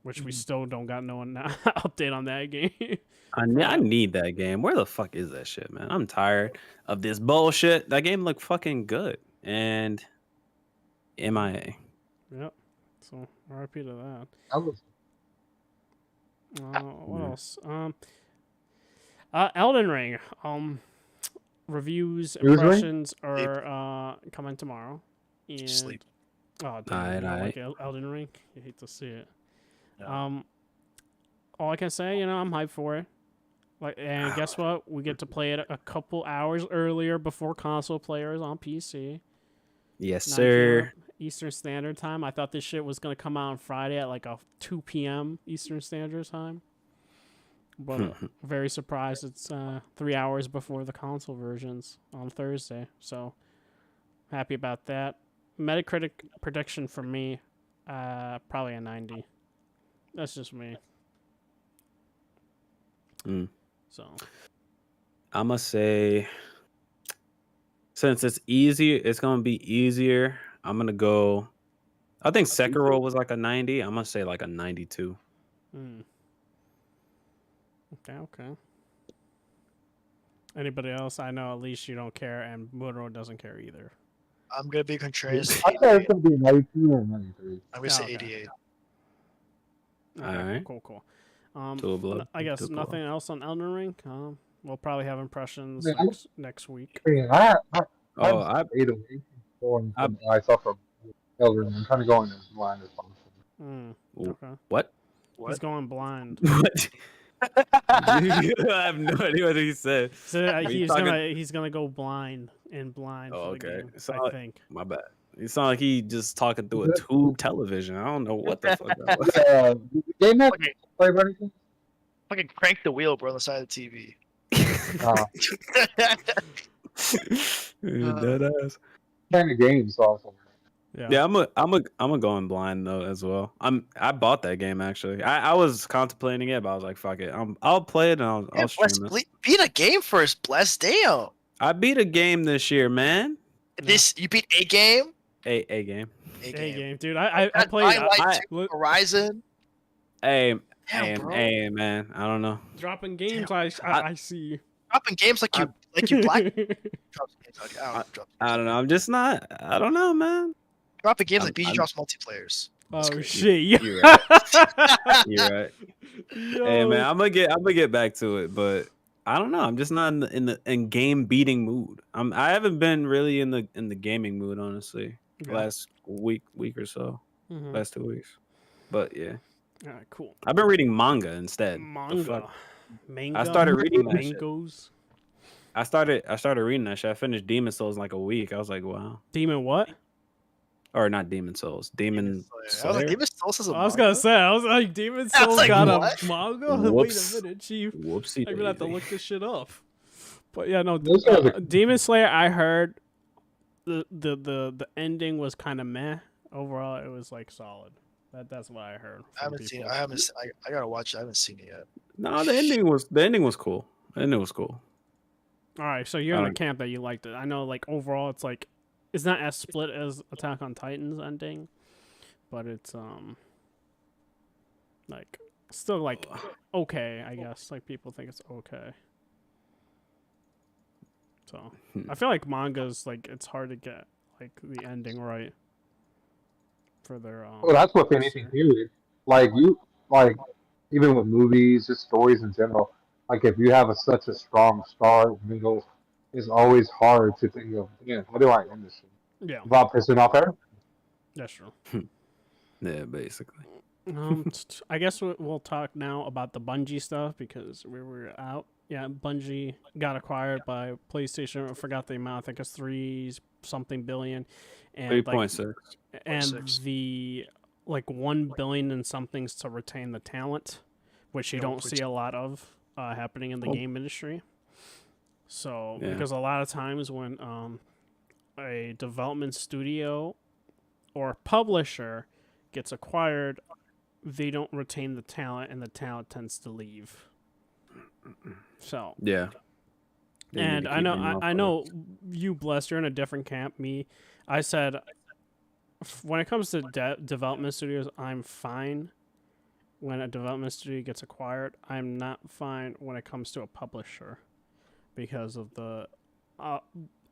which we still don't got no update on that game. I need that game. Where the fuck is that shit, man? I'm tired of this bullshit. That game looked fucking good. And MIA. Yep. So RIP to that. Atlas. What else? Elden Ring. Reviews, News ring? impressions are coming tomorrow. And, Sleep. oh, damn, you don't like Elden Ring? You hate to see it. No. All I can say, I'm hyped for it. And guess what? We get to play it a couple hours earlier before console players on PC. Yes, 9 sir. p.m. Eastern Standard Time. I thought this shit was gonna come out on Friday at like a 2 p.m. Eastern Standard Time. But very surprised it's 3 hours before the console versions on Thursday. So happy about that. Metacritic prediction for me, probably a 90. That's just me. So I must say, since it's gonna be easier. I'm gonna go. I think Sekiro was like a 90. I'm gonna say like a 92. Okay. Anybody else? I know at least you don't care, and Muro doesn't care either. I'm gonna be contrarian. I thought it's going to be 92 or 93. I'm gonna say Okay. 88. Okay, Alright. Cool. Two of blood, I guess two of nothing else on Elden Ring. We'll probably have impressions Yeah, next week. I mean, I'm 8 away from I suffer Elden. I'm trying to go in as blind as possible. Ooh, Okay. what? He's What? going blind. What? I have no idea what he said. So you talking- he's gonna go blind and blind Oh, for the okay. game. So I think. my bad. It sounded like he just talking through a tube television. I don't know what the fuck that was. The game that Fucking, play by anything? fucking crank the wheel, bro, on the side of the TV. Dead ass. Playing the games also. Yeah, I'm a going blind though as well. I bought that game actually. I was contemplating it, but I was like, fuck it. I'll play it and I'll Yeah, stream it. beat a game first, bless. Damn. I beat a game this year, man. This you beat a game. A game. A Hey game. game, dude. I That played Dying Light 2, look, Horizon. Hey, Damn, bro. hey, man. I don't know. dropping games. I see. Dropping games like you black. Drops games like, I don't know. I'm just not. I don't know, man. dropping games like I'm- BG drops multiplayers. Oh crazy. shit! You're right. You're right. Yo. Hey, man. I'm gonna get back to it, but I don't know. I'm just not in the game beating mood. I haven't been really in the gaming mood, honestly. Yeah. Last week or so. Mhm. Last 2 weeks. But yeah, All right, cool. I've been reading manga instead. The Manga, fuck? manga. I started reading that shit. mangoes. I started reading that shit. I finished Demon Souls in like a week. I was like, wow. Demon what? Or not Demon Souls. Demon I was like, Slayer. Demon Souls is a I was manga? gonna say. I was like, Demon I was Souls like, got what? a manga. Wait Whoops. a minute, chief. Whoopsie. I'm gonna have to daisy. look this shit up. But yeah, no. Those are the- Demon Slayer. I heard the ending was kind of meh. Overall, it was like solid. That's what I heard. I haven't seen. I gotta watch it. I haven't seen it yet. No, the ending was cool. The ending was cool. All right, so you're in the camp that you liked it. I know, like overall, it's like it's not as split as Attack on Titan's ending, but it's like still like okay, I guess. Like people think it's okay. So I feel like mangas like it's hard to get like the ending right for their Well, that's with anything, period. Like even with movies, just stories in general. Like if you have such a strong start, middle, it's always hard to think of, how do I end this shit yeah, without pissing off everyone? that's true. Yeah, basically. I guess we'll talk now about the Bungie stuff because we were out. Yeah, Bungie got acquired by PlayStation. I forgot the amount. I think it's 3-something billion, and 3.6. and 3.6. the like 1 billion and somethings to retain the talent, which you No, don't see a lot of happening in the Oh. game industry. So Yeah. because a lot of times when a development studio or publisher gets acquired, they don't retain the talent, and the talent tends to leave. So, Yeah. They need and to I keep know, him off I of know, it. you blessed. You're in a different camp. Me, I said, when it comes to development studios, I'm fine. When a development studio gets acquired, I'm not fine when it comes to a publisher, because of the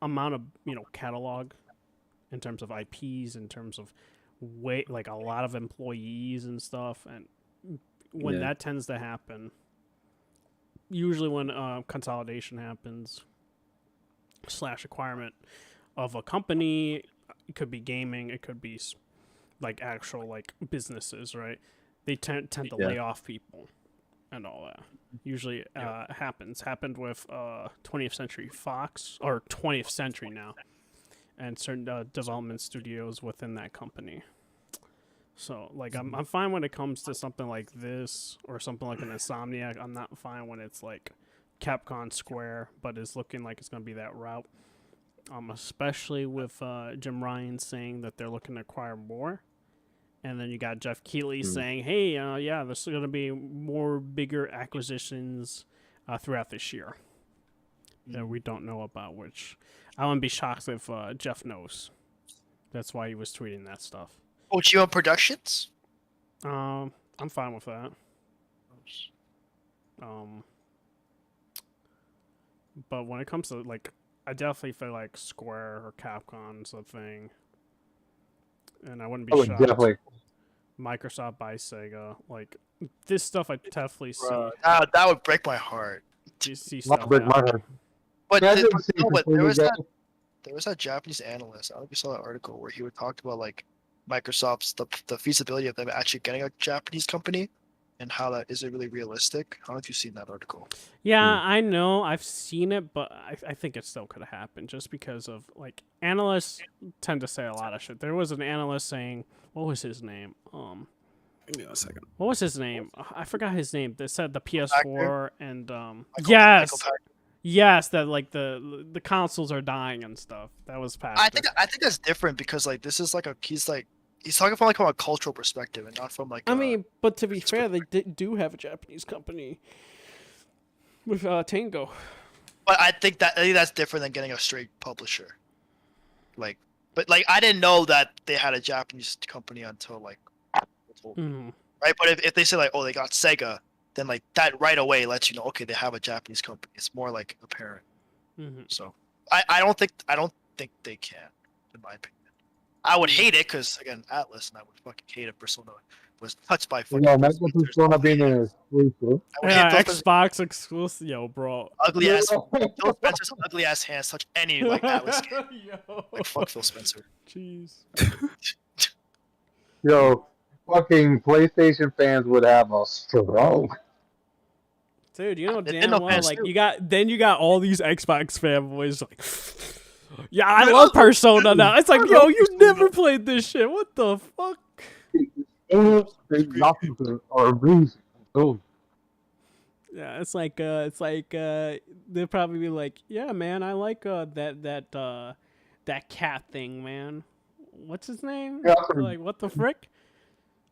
amount of catalog, in terms of IPs, in terms of like a lot of employees and stuff, and when Yeah. that tends to happen, usually when consolidation happens / acquirement of a company, it could be gaming, it could be like actual like businesses, right? They tend to Yeah. lay off people and all that. Usually happened with 20th Century Fox, or 20th Century now, and certain development studios within that company. So, like, I'm fine when it comes to something like this or something like an Insomniac. I'm not fine when it's like Capcom Square, but it's looking like it's going to be that route. Especially with Jim Ryan saying that they're looking to acquire more. And then you got Jeff Keighley saying, hey, there's going to be more bigger acquisitions throughout this year that we don't know about, which I wouldn't be shocked if Jeff knows. That's why he was tweeting that stuff. Ojima Productions. I'm fine with that. But when it comes to like, I definitely feel like Square or Capcom's a thing, and I wouldn't be I would shocked. definitely. Microsoft by Sega, like this stuff, I definitely see. Bro, that would break my heart. See Not stuff. break my happen. heart. But, Yeah, I the- didn't see no, but completely there was that Japanese analyst. I don't know if you saw that article where he would talk about like Microsoft's the feasibility of them actually getting a Japanese company and how that is it really realistic? I don't know if you've seen that article. Yeah, I know. I've seen it, but I think it still could have happened just because of like analysts tend to say a lot of shit. There was an analyst saying, what was his name? Give me a second. What was his name? I forgot his name. They said the PS4 Packer? and Michael yes, Packer. yes, that like the consoles are dying and stuff. That was Packer. I think that's different because like this is like he's talking from like from a cultural perspective and not from like. I mean, but to be fair, they do have a Japanese company with Tango. But I think that's different than getting a straight publisher. Like, but like I didn't know that they had a Japanese company until like, Mhm. right? But if they say like, oh, they got Sega, then like that right away lets you know, okay, they have a Japanese company. It's more like apparent. Mhm. So I don't think they can, in my opinion. I would hate it because again, Atlas, and I would fucking hate if Persona was touched by fucking. Imagine Persona being an exclusive. I would Yeah, hate those Xbox exclusive. Yo, bro. ugly ass Phil Spencer's ugly ass hands touch any like Atlas game. Yo. Like fuck Phil Spencer. Jeez. Yo, fucking PlayStation fans would have a stroke. Dude, you know Nintendo damn well, fans like too. you got all these Xbox fanboys like, yeah, I love Persona now. It's like, yo, you never played this shit. What the fuck? They nothing are amazing. Oh, Yeah, it's like they'll probably be like, yeah, man, I like that cat thing, man. What's his name? Catherine. Like, what the frick?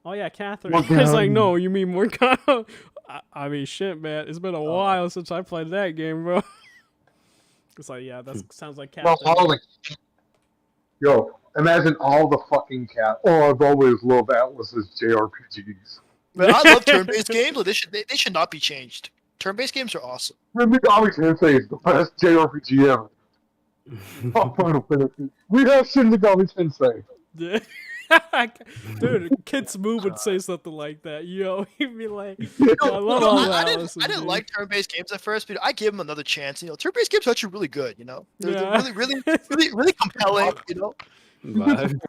Oh yeah, Catherine. Morgana. It's like, no, you mean Morgana? I mean, shit, man. It's been a while since I played that game, bro. It's like, yeah, that sounds like well, Catherine. all the yo, imagine all the fucking cat. Oh, I've always loved Atlas's JRPGs. Man, I love turn-based games. But they should not be changed. Turn-based games are awesome. Shin Megami Tensei is the best JRPG ever. Oh, Final Fantasy. We have Shin Megami Tensei. Yeah. Dude, Kid Smooth would say something like that. Yo, he'd be like, I love all I that. didn't like turn-based games at first, but I gave them another chance. You know, turn-based games are actually really good. You know, they're Yeah. really compelling. You know, Vibe.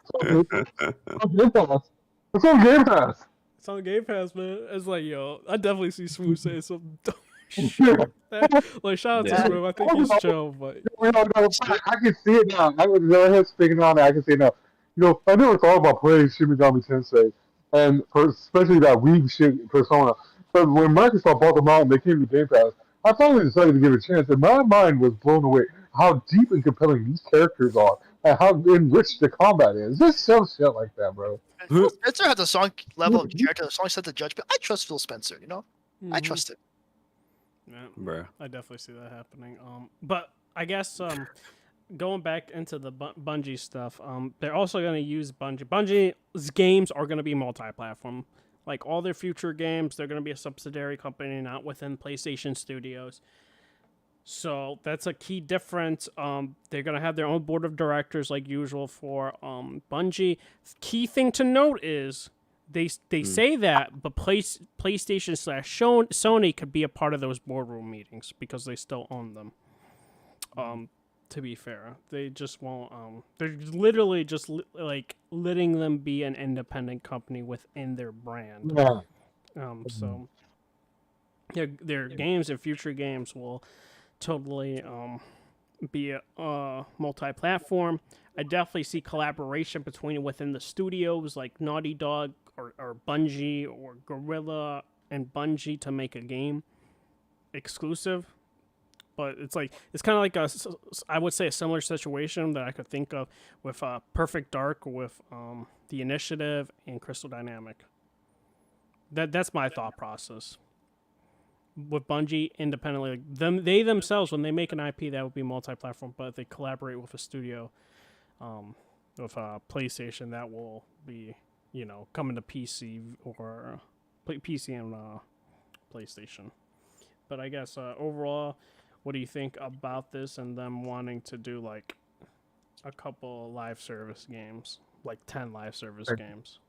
It's on Game Pass. It's on Game Pass, man. It's like, yo, I definitely see Smooth saying some dumb shit Yeah. like that. Like, shout out to Yeah. Smooth. I think he's chill, but You know, I can see it now. I was there speaking on it. I can see it now. You know, I never thought about playing Shin Megami Tensei, and especially that Wii shit Persona. But when Microsoft bought them out and they came to Game Pass, I finally decided to give it a chance, and my mind was blown away how deep and compelling these characters are, and how enriched the combat is. Just some shit like that, bro. Phil Spencer has a strong level of character, a strong sense of judgment. I trust Phil Spencer. You know, I Mhm. trust him. Yeah, Bruh. I definitely see that happening. But I guess going back into the Bungie stuff, they're also going to use Bungie. Bungie's games are going to be multi-platform. Like all their future games, they're going to be a subsidiary company, not within PlayStation Studios. So that's a key difference. They're going to have their own board of directors like usual for Bungie. Key thing to note is they say that, but PlayStation / Sony could be a part of those boardroom meetings because they still own them. To be fair, they just won't. They're literally just like letting them be an independent company within their brand. Yeah. So their games and future games will totally be a multi-platform. I definitely see collaboration within the studios like Naughty Dog or Bungie or Guerrilla and Bungie to make a game exclusive. But it's kind of like I would say a similar situation that I could think of with Perfect Dark, with the Initiative and Crystal Dynamic. That's my thought process. With Bungie independently, like they themselves, when they make an IP, that would be multi-platform. But if they collaborate with a studio, with PlayStation, that will be coming to PC or PC and PlayStation. But I guess overall, what do you think about this and them wanting to do like a couple live service games, like 10 live service games?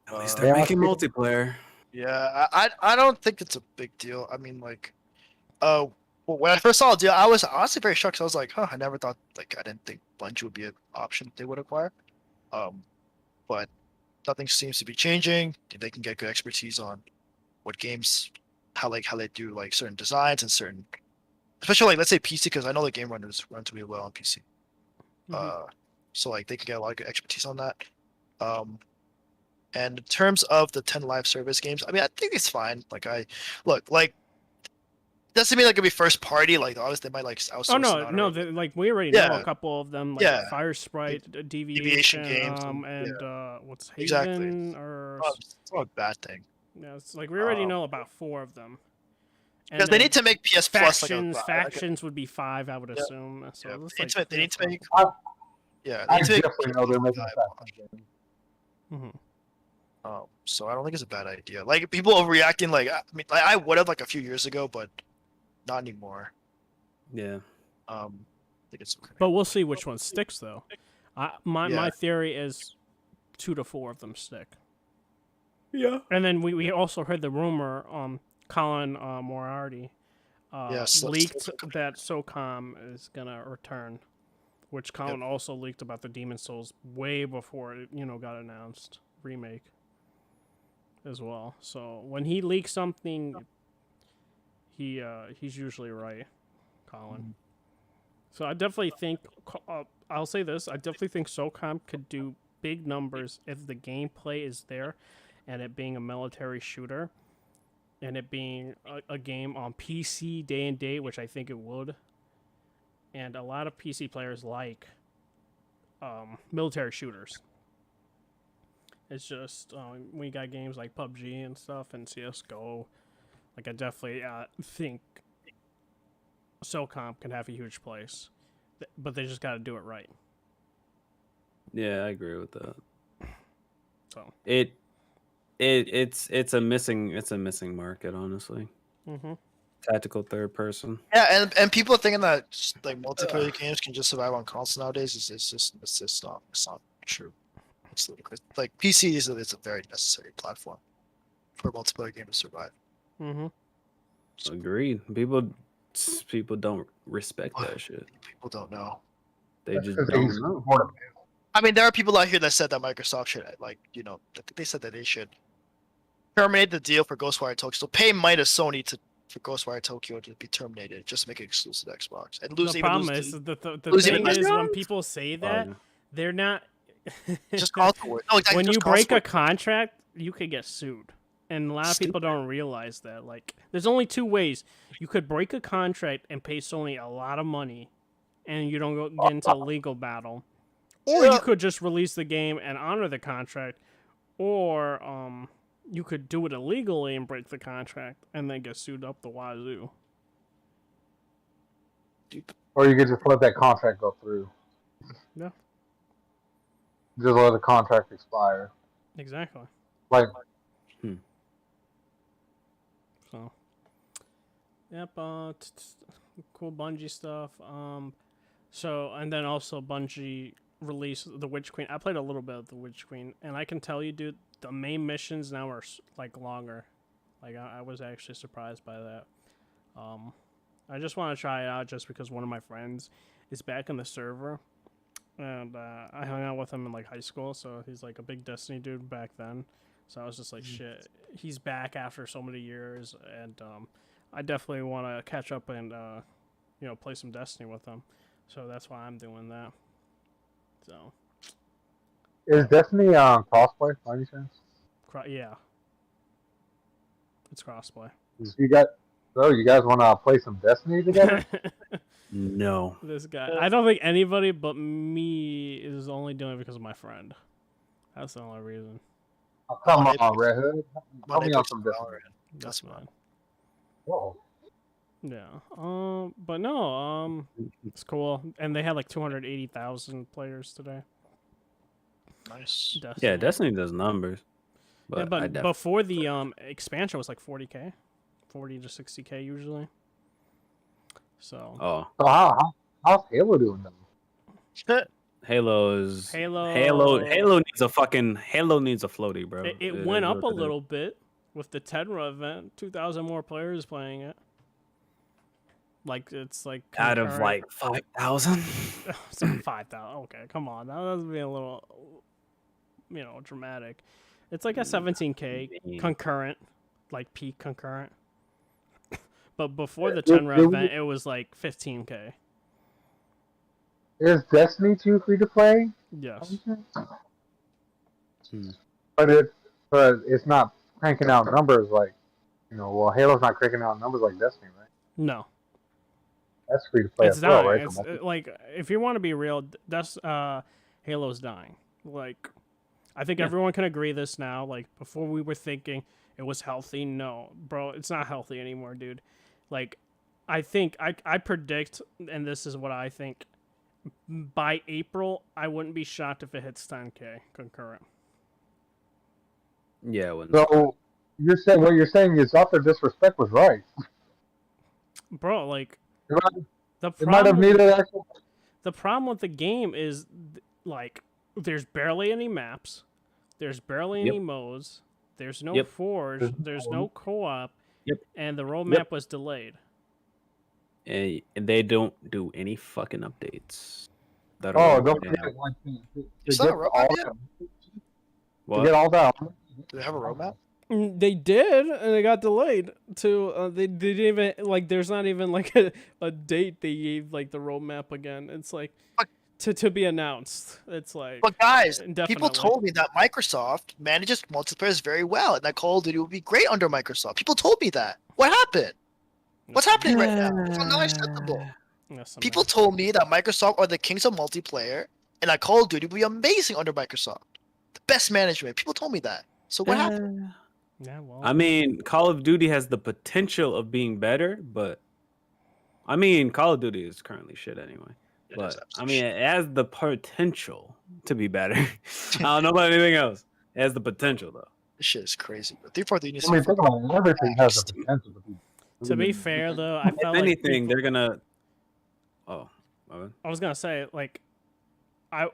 At least they're making multiplayer. Yeah, I don't think it's a big deal. I mean, like, when I first saw the deal, I was honestly very shocked. 'Cause I was like, I never thought, like, I didn't think Bungie would be an option they would acquire. But nothing seems to be changing. They can get good expertise on what games, how they do like certain designs and certain, especially like let's say PC, because I know the game runs really well on PC. So like they can get a lot of good expertise on that. And in terms of the 10 live service games, I mean, I think it's fine. Like like doesn't mean like it'll be first party. Like obviously they might like outsource. Oh it no, out no, or, like we already know a yeah, couple of them, like yeah, Fire Sprite, deviation Deviation, games, and yeah, what's exactly. Haven or It's not a bad thing yeah, it's like we already know about 4 of them. And because they then need to make PS Plus like a factions would be 5, I would yeah, assume. So yeah. it's They like need to, they need to make I, yeah, they I need to make definitely know they're making PS5. faction games. So I don't think it's a bad idea. Like people overreacting, like I mean, like, I would have like a few years ago, but not anymore. Yeah. I think it's okay. But we'll see which one sticks, though. My Yeah. theory is 2 to 4 of them stick. Yeah. And then we also heard the rumor, Colin Moriarty leaked that SOCOM is gonna return, which Colin also leaked about the Demon Souls way before it got announced remake as well. So when he leaks something, he's usually right, Colin. So I definitely think I'll say this: I definitely think SOCOM could do big numbers if the gameplay is there, and it being a military shooter, and it being a game on PC day and date, which I think it would. And a lot of PC players like military shooters. It's just we got games like PUBG and stuff and CS:GO. Like I definitely think SOCOM can have a huge place, but they just got to do it right. Yeah, I agree with that. So it's a missing market, honestly. Tactical third person. Yeah, and people thinking that just, like multiplayer games can just survive on console nowadays it's just not true. It's ludicrous. Like PC is a very necessary platform for a multiplayer game to survive. Agreed. People don't respect that shit. People don't know. They just Because don't they know. support them. I mean, there are people out here that said that Microsoft should I think they said that they should terminate the deal for Ghostwire Tokyo. So pay Midas Sony for Ghostwire Tokyo to be terminated, just to make it exclusive to Xbox. And The problem is the thing is when people say that they're not just console war. No, exactly, when just you break console a contract, you could get sued. And a lot of people don't realize that. Like, there's only 2 ways. You could break a contract and pay Sony a lot of money, and you don't get into a legal battle. Or you could just release the game and honor the contract. Or you could do it illegally and break the contract, and then get sued up the wazoo. Or you could just let that contract go through. Yeah. Just let the contract expire. Exactly. Like, So, yep, cool Bungie stuff. So, and then also Bungie released the Witch Queen. I played a little bit of the Witch Queen, and I can tell you, dude, the main missions now are like longer. Like I was actually surprised by that. I just want to try it out just because one of my friends is back in the server, and I hung out with him in like high school, so he's like a big Destiny dude back then. So I was just like, shit, he's back after so many years, and I definitely want to catch up and play some Destiny with him. So that's why I'm doing that. So is Destiny crossplay by any chance? Yeah, it's crossplay. You guys want to play some Destiny together? No. This guy, I don't think anybody but me is only doing it because of my friend. That's the only reason. Oh, come on, Red Hood. Help me on some Destiny. That's fine. Whoa. Yeah. But no. It's cool, and they had like 280,000 players today. Nice. Destiny. Yeah, Destiny does numbers. But before the expansion was like 40K, 40 to 60K usually. So. Oh. So how's Halo doing then? Halo needs a floaty, bro. It went up a little bit with the Tenra event. 2,000 more players playing it. Like it's like out of like 5,000. 5,000. Okay, come on, that was being a little. dramatic. It's like a 17K concurrent, like peak concurrent. But before the 10 round event, it was like 15K. Is Destiny 2 free to play? Yes. But it's not cranking out numbers like well, Halo's not cranking out numbers like Destiny, right? No. That's free to play It's as well, dying. right? It's like, if you want to be real, that's Halo's dying. Like, I think everyone can agree this now. Like, before we were thinking it was healthy. No, bro, it's not healthy anymore, dude. Like, I think I predict, and this is what I think. By April, I wouldn't be shocked if it hits 10K concurrent. Yeah, when So you're saying what you're saying is Author Disrespect was right. Bro, like, It might have needed actual. The problem with the game is, like, there's barely any maps, there's barely any modes, there's no forge, there's no co-op, and the roadmap was delayed. And they don't do any fucking updates. Don't forget, like, It's not a roadmap yet? To get all that. Do they have a roadmap? They did, and it got delayed to they didn't even, like, there's not even like a date they gave, like, the roadmap again. It's like to be announced. It's like, but guys, indefinitely. People told me that Microsoft manages multiplayer very well, and that Call of Duty would be great under Microsoft. People told me that. What happened? What's happening right now? It's not acceptable. People told me that Microsoft are the kings of multiplayer, and that Call of Duty would be amazing under Microsoft. The best management. People told me that. So what happened? Yeah, well, I mean, Call of Duty has the potential of being better, but I mean, Call of Duty is currently shit anyway. But I mean, it has the potential to be better. I don't know about anything else. It has the potential, though. This shit is crazy. But 343 needs I mean, think about it. Everything has the potential to be. To be fair, though, I felt if like anything, they're gonna. Oh, I was gonna say, like, I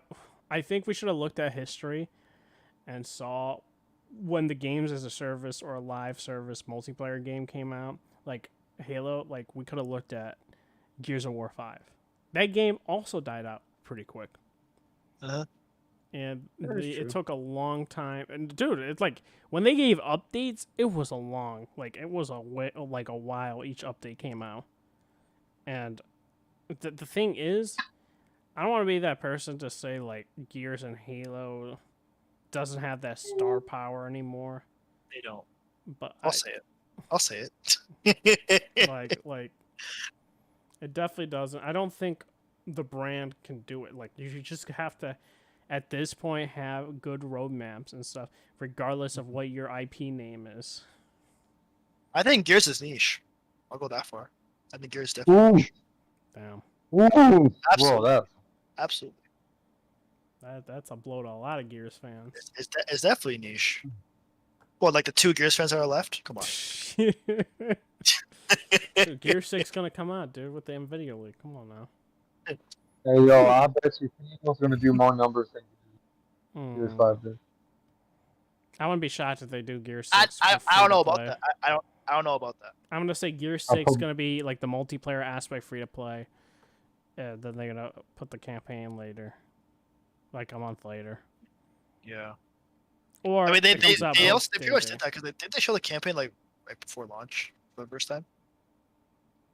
think we should have looked at history and saw when the games as a service or a live service multiplayer game came out, like Halo. Like, we could have looked at Gears of War 5. That game also died out pretty quick. And it took a long time. And dude, it's like when they gave updates, it was a while each update came out. And the thing is, I don't want to be that person to say, like, Gears and Halo doesn't have that star power anymore. They don't. But I'll say it. like it definitely doesn't. I don't think the brand can do it. Like, you just have to, at this point, have good roadmaps and stuff, regardless of what your IP name is. I think Gears is niche. I'll go that far. I think Gears definitely niche. Damn. Ooh. Absolutely. Whoa, Absolutely. That's a blow to a lot of Gears fans. It's definitely niche. Well, like the 2 Gears fans that are left? Come on. Dude, Gear 6 gonna come out, dude, with the NVIDIA leak. Come on now. Hey, yo, I bet you Halo's gonna do more numbers than Gears 5 did. I wouldn't be shocked if they do Gear 6. I don't know about that. I don't know about that. I'm gonna say Gear 6 is gonna be like the multiplayer aspect free to play. Then they're gonna put the campaign later, like a month later. Yeah. Or I mean, they pretty much did same that because did they show the campaign like right before launch for the first time?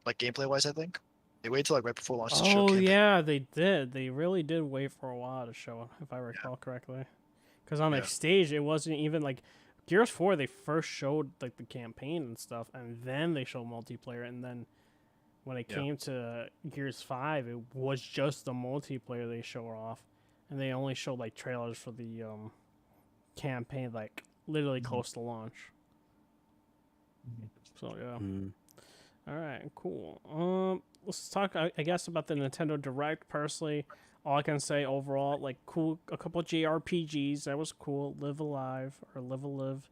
Like gameplay wise, I think they waited till like right before launch to show. Oh yeah, they did. They really did wait for a while to show, if I recall correctly. Because on the stage, it wasn't even like Gears 4. They first showed like the campaign and stuff, and then they showed multiplayer. And then when it came to Gears 5, it was just the multiplayer they showed off, and they only showed like trailers for the campaign, like literally close to launch. So yeah. All right, cool. Let's talk, I guess, about the Nintendo Direct. Personally, all I can say overall, like, cool. A couple of JRPGs, that was cool. Live Alive or Live a Live,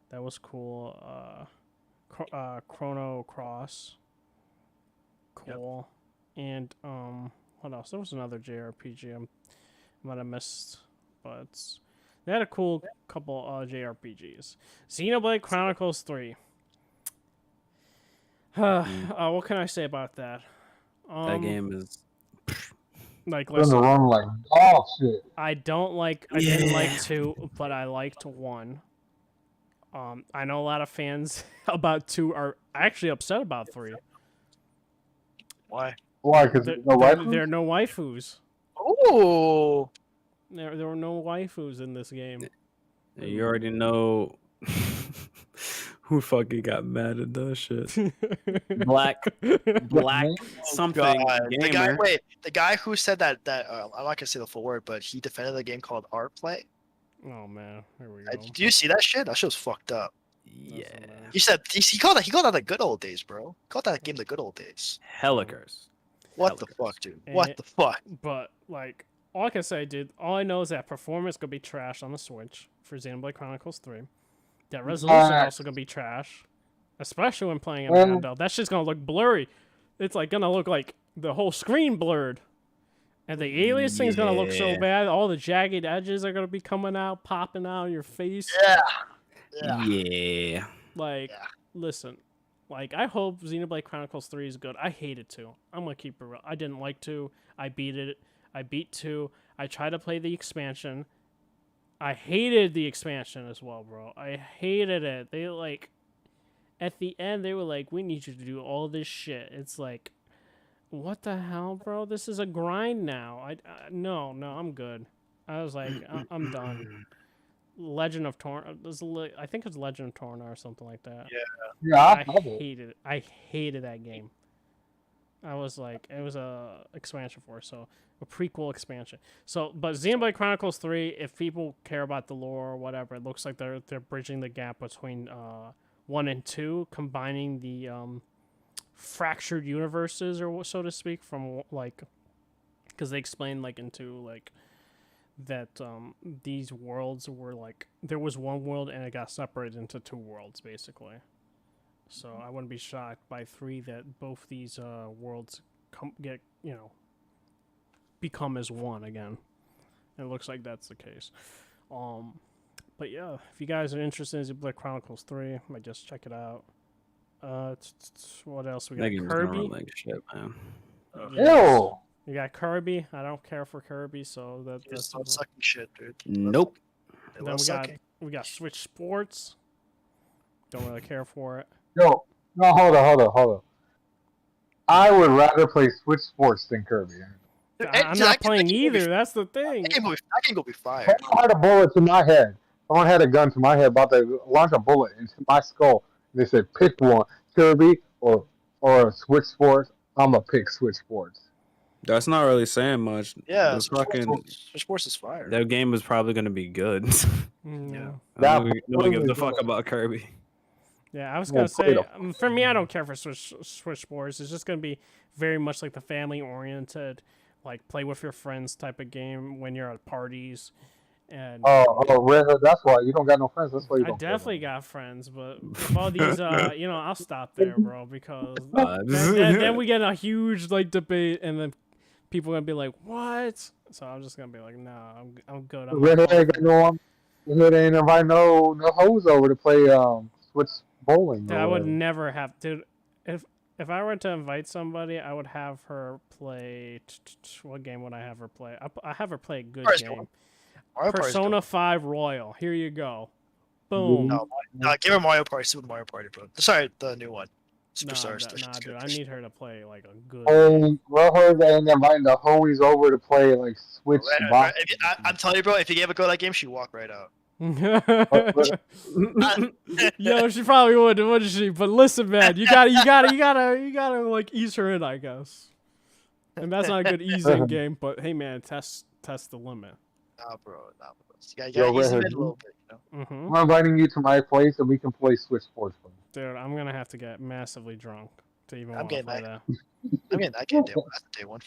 that was cool. Chrono Cross, cool. And what else? There was another JRPG I might have missed, but they had a cool couple JRPGs. Xenoblade Chronicles 3. What can I say about that? That game is Like, We're gonna listen, run like dog shit. I didn't like Yeah. 2, but I liked 1. I know a lot of fans about 2 are actually upset about 3. Why? Why? Because There, no there, waifus? there are no waifus. Oh, There were no waifus in this game. You already know who fucking got mad at that shit. Black man. something The guy. gamer. Wait, the guy who said that I'm not gonna say the full word, but he defended the game called Art Play. Oh man, here we go. Do you see that shit? That shit was fucked up. Yeah. He said he called that the good old days, bro. He called that game the good old days. Hella curse. What the Hella fuck, curse. dude? Eh, What the fuck? But like, all I can say, dude, all I know is that performance gonna be trash on the Switch for Xenoblade Chronicles 3. That resolution also gonna be trash, especially when playing in Well- handheld. That shit's gonna look blurry. It's like gonna look like the whole screen blurred. And the alias thing's gonna look so Yeah. bad. All the jagged edges are gonna be coming out, popping out of your face. Yeah. Yeah. Like, Yeah. listen, like I hope Xenoblade Chronicles 3 is good. I hated 2. I'm gonna keep it real. I didn't like 2. I beat it. I beat 2. I tried to play the expansion. I hated the expansion as well, bro. I hated it. They like, at the end, they were like, "We need you to do all this shit." It's like, what the hell, bro? This is a grind now. No, I'm good. I was like, I'm done. Legend of Torna. I think it's Legend of Torna or something like that. Yeah, I I have it. hated it. I hated that game. I was like, it was a expansion for it, so a prequel expansion. So, but Xenoblade Chronicles 3, if people care about the lore or whatever, it looks like they're bridging the gap between 1 and 2, combining the fractured universes, or so to speak, from like, because they explained like into like that these worlds were like, there was one world and it got separated into 2 worlds basically. So I wouldn't be shocked by 3 that both these worlds become as one again. It looks like that's the case. But yeah, if you guys are interested in Xenoblade Chronicles 3, I might just check it out. What else we got? That game's gonna Kirby. run like shit, man. Yes. Ew. You got Kirby. I don't care for Kirby, so that's It's not sucking shit, dude. Nope. It then was we got sucking. Switch Sports. Don't really care for it. Yo, no, hold on. I would rather play Switch Sports than Kirby. Dude, I'm dude, not that playing game will be- either. That's the thing. That game will be fire. Someone had a bullet to my head. Someone had a gun to my head, about to launch a bullet into my skull. They said, pick one, Kirby or Switch Sports. I'm going to pick Switch Sports. That's not really saying much. Yeah, The Switch Sports is fire. That game is probably gonna be good. Yeah. No one gives a That fuck was- about Kirby. Yeah, I was Well, gonna say, play for me, I don't care for Switch Sports. It's just gonna be very much like the family-oriented, like play with your friends type of game when you're at parties. And Red Hood, that's why. You don't got no friends. That's why you I don't care definitely about got friends, but with all these, I'll stop there, bro, because Vibes. then we get a huge like debate, and then people are gonna be like, "What?" So I'm just gonna be like, "Nah, I'm good." it. Red Hood ain't got no Red Hood ain't invite no hoes over to play Switch bowling. Dude, or I would whatever. never have. Dude, if I were to invite somebody, I would have her play. What game would I have her play? I have her play a good Party's game. good. Mario Party's Persona good. 5 Royal. Here you go. Boom. No, give her Mario Party, Super Mario Party, bro. Sorry, the new one. Nah, Superstars. dude. I need her to play like a good. Hey, Red Hood ain't inviting the homies over to play like Switch. Right, I'm telling you, bro. If you gave a go that game, she'd walk right out. Yo, she probably would, wouldn't she? But listen, man, you gotta like ease her in, I guess. And that's not a good easing game, but hey, man, test the limit. Nah, bro. You Yo, gotta ease Red them in Hood, a little bit, you know. Mm-hmm. I'm inviting you to my place and we can play Switch Sports. Dude, I'm gonna have to get massively drunk to even I'm want to getting play that. that. I mean, I can't day one. That's day one.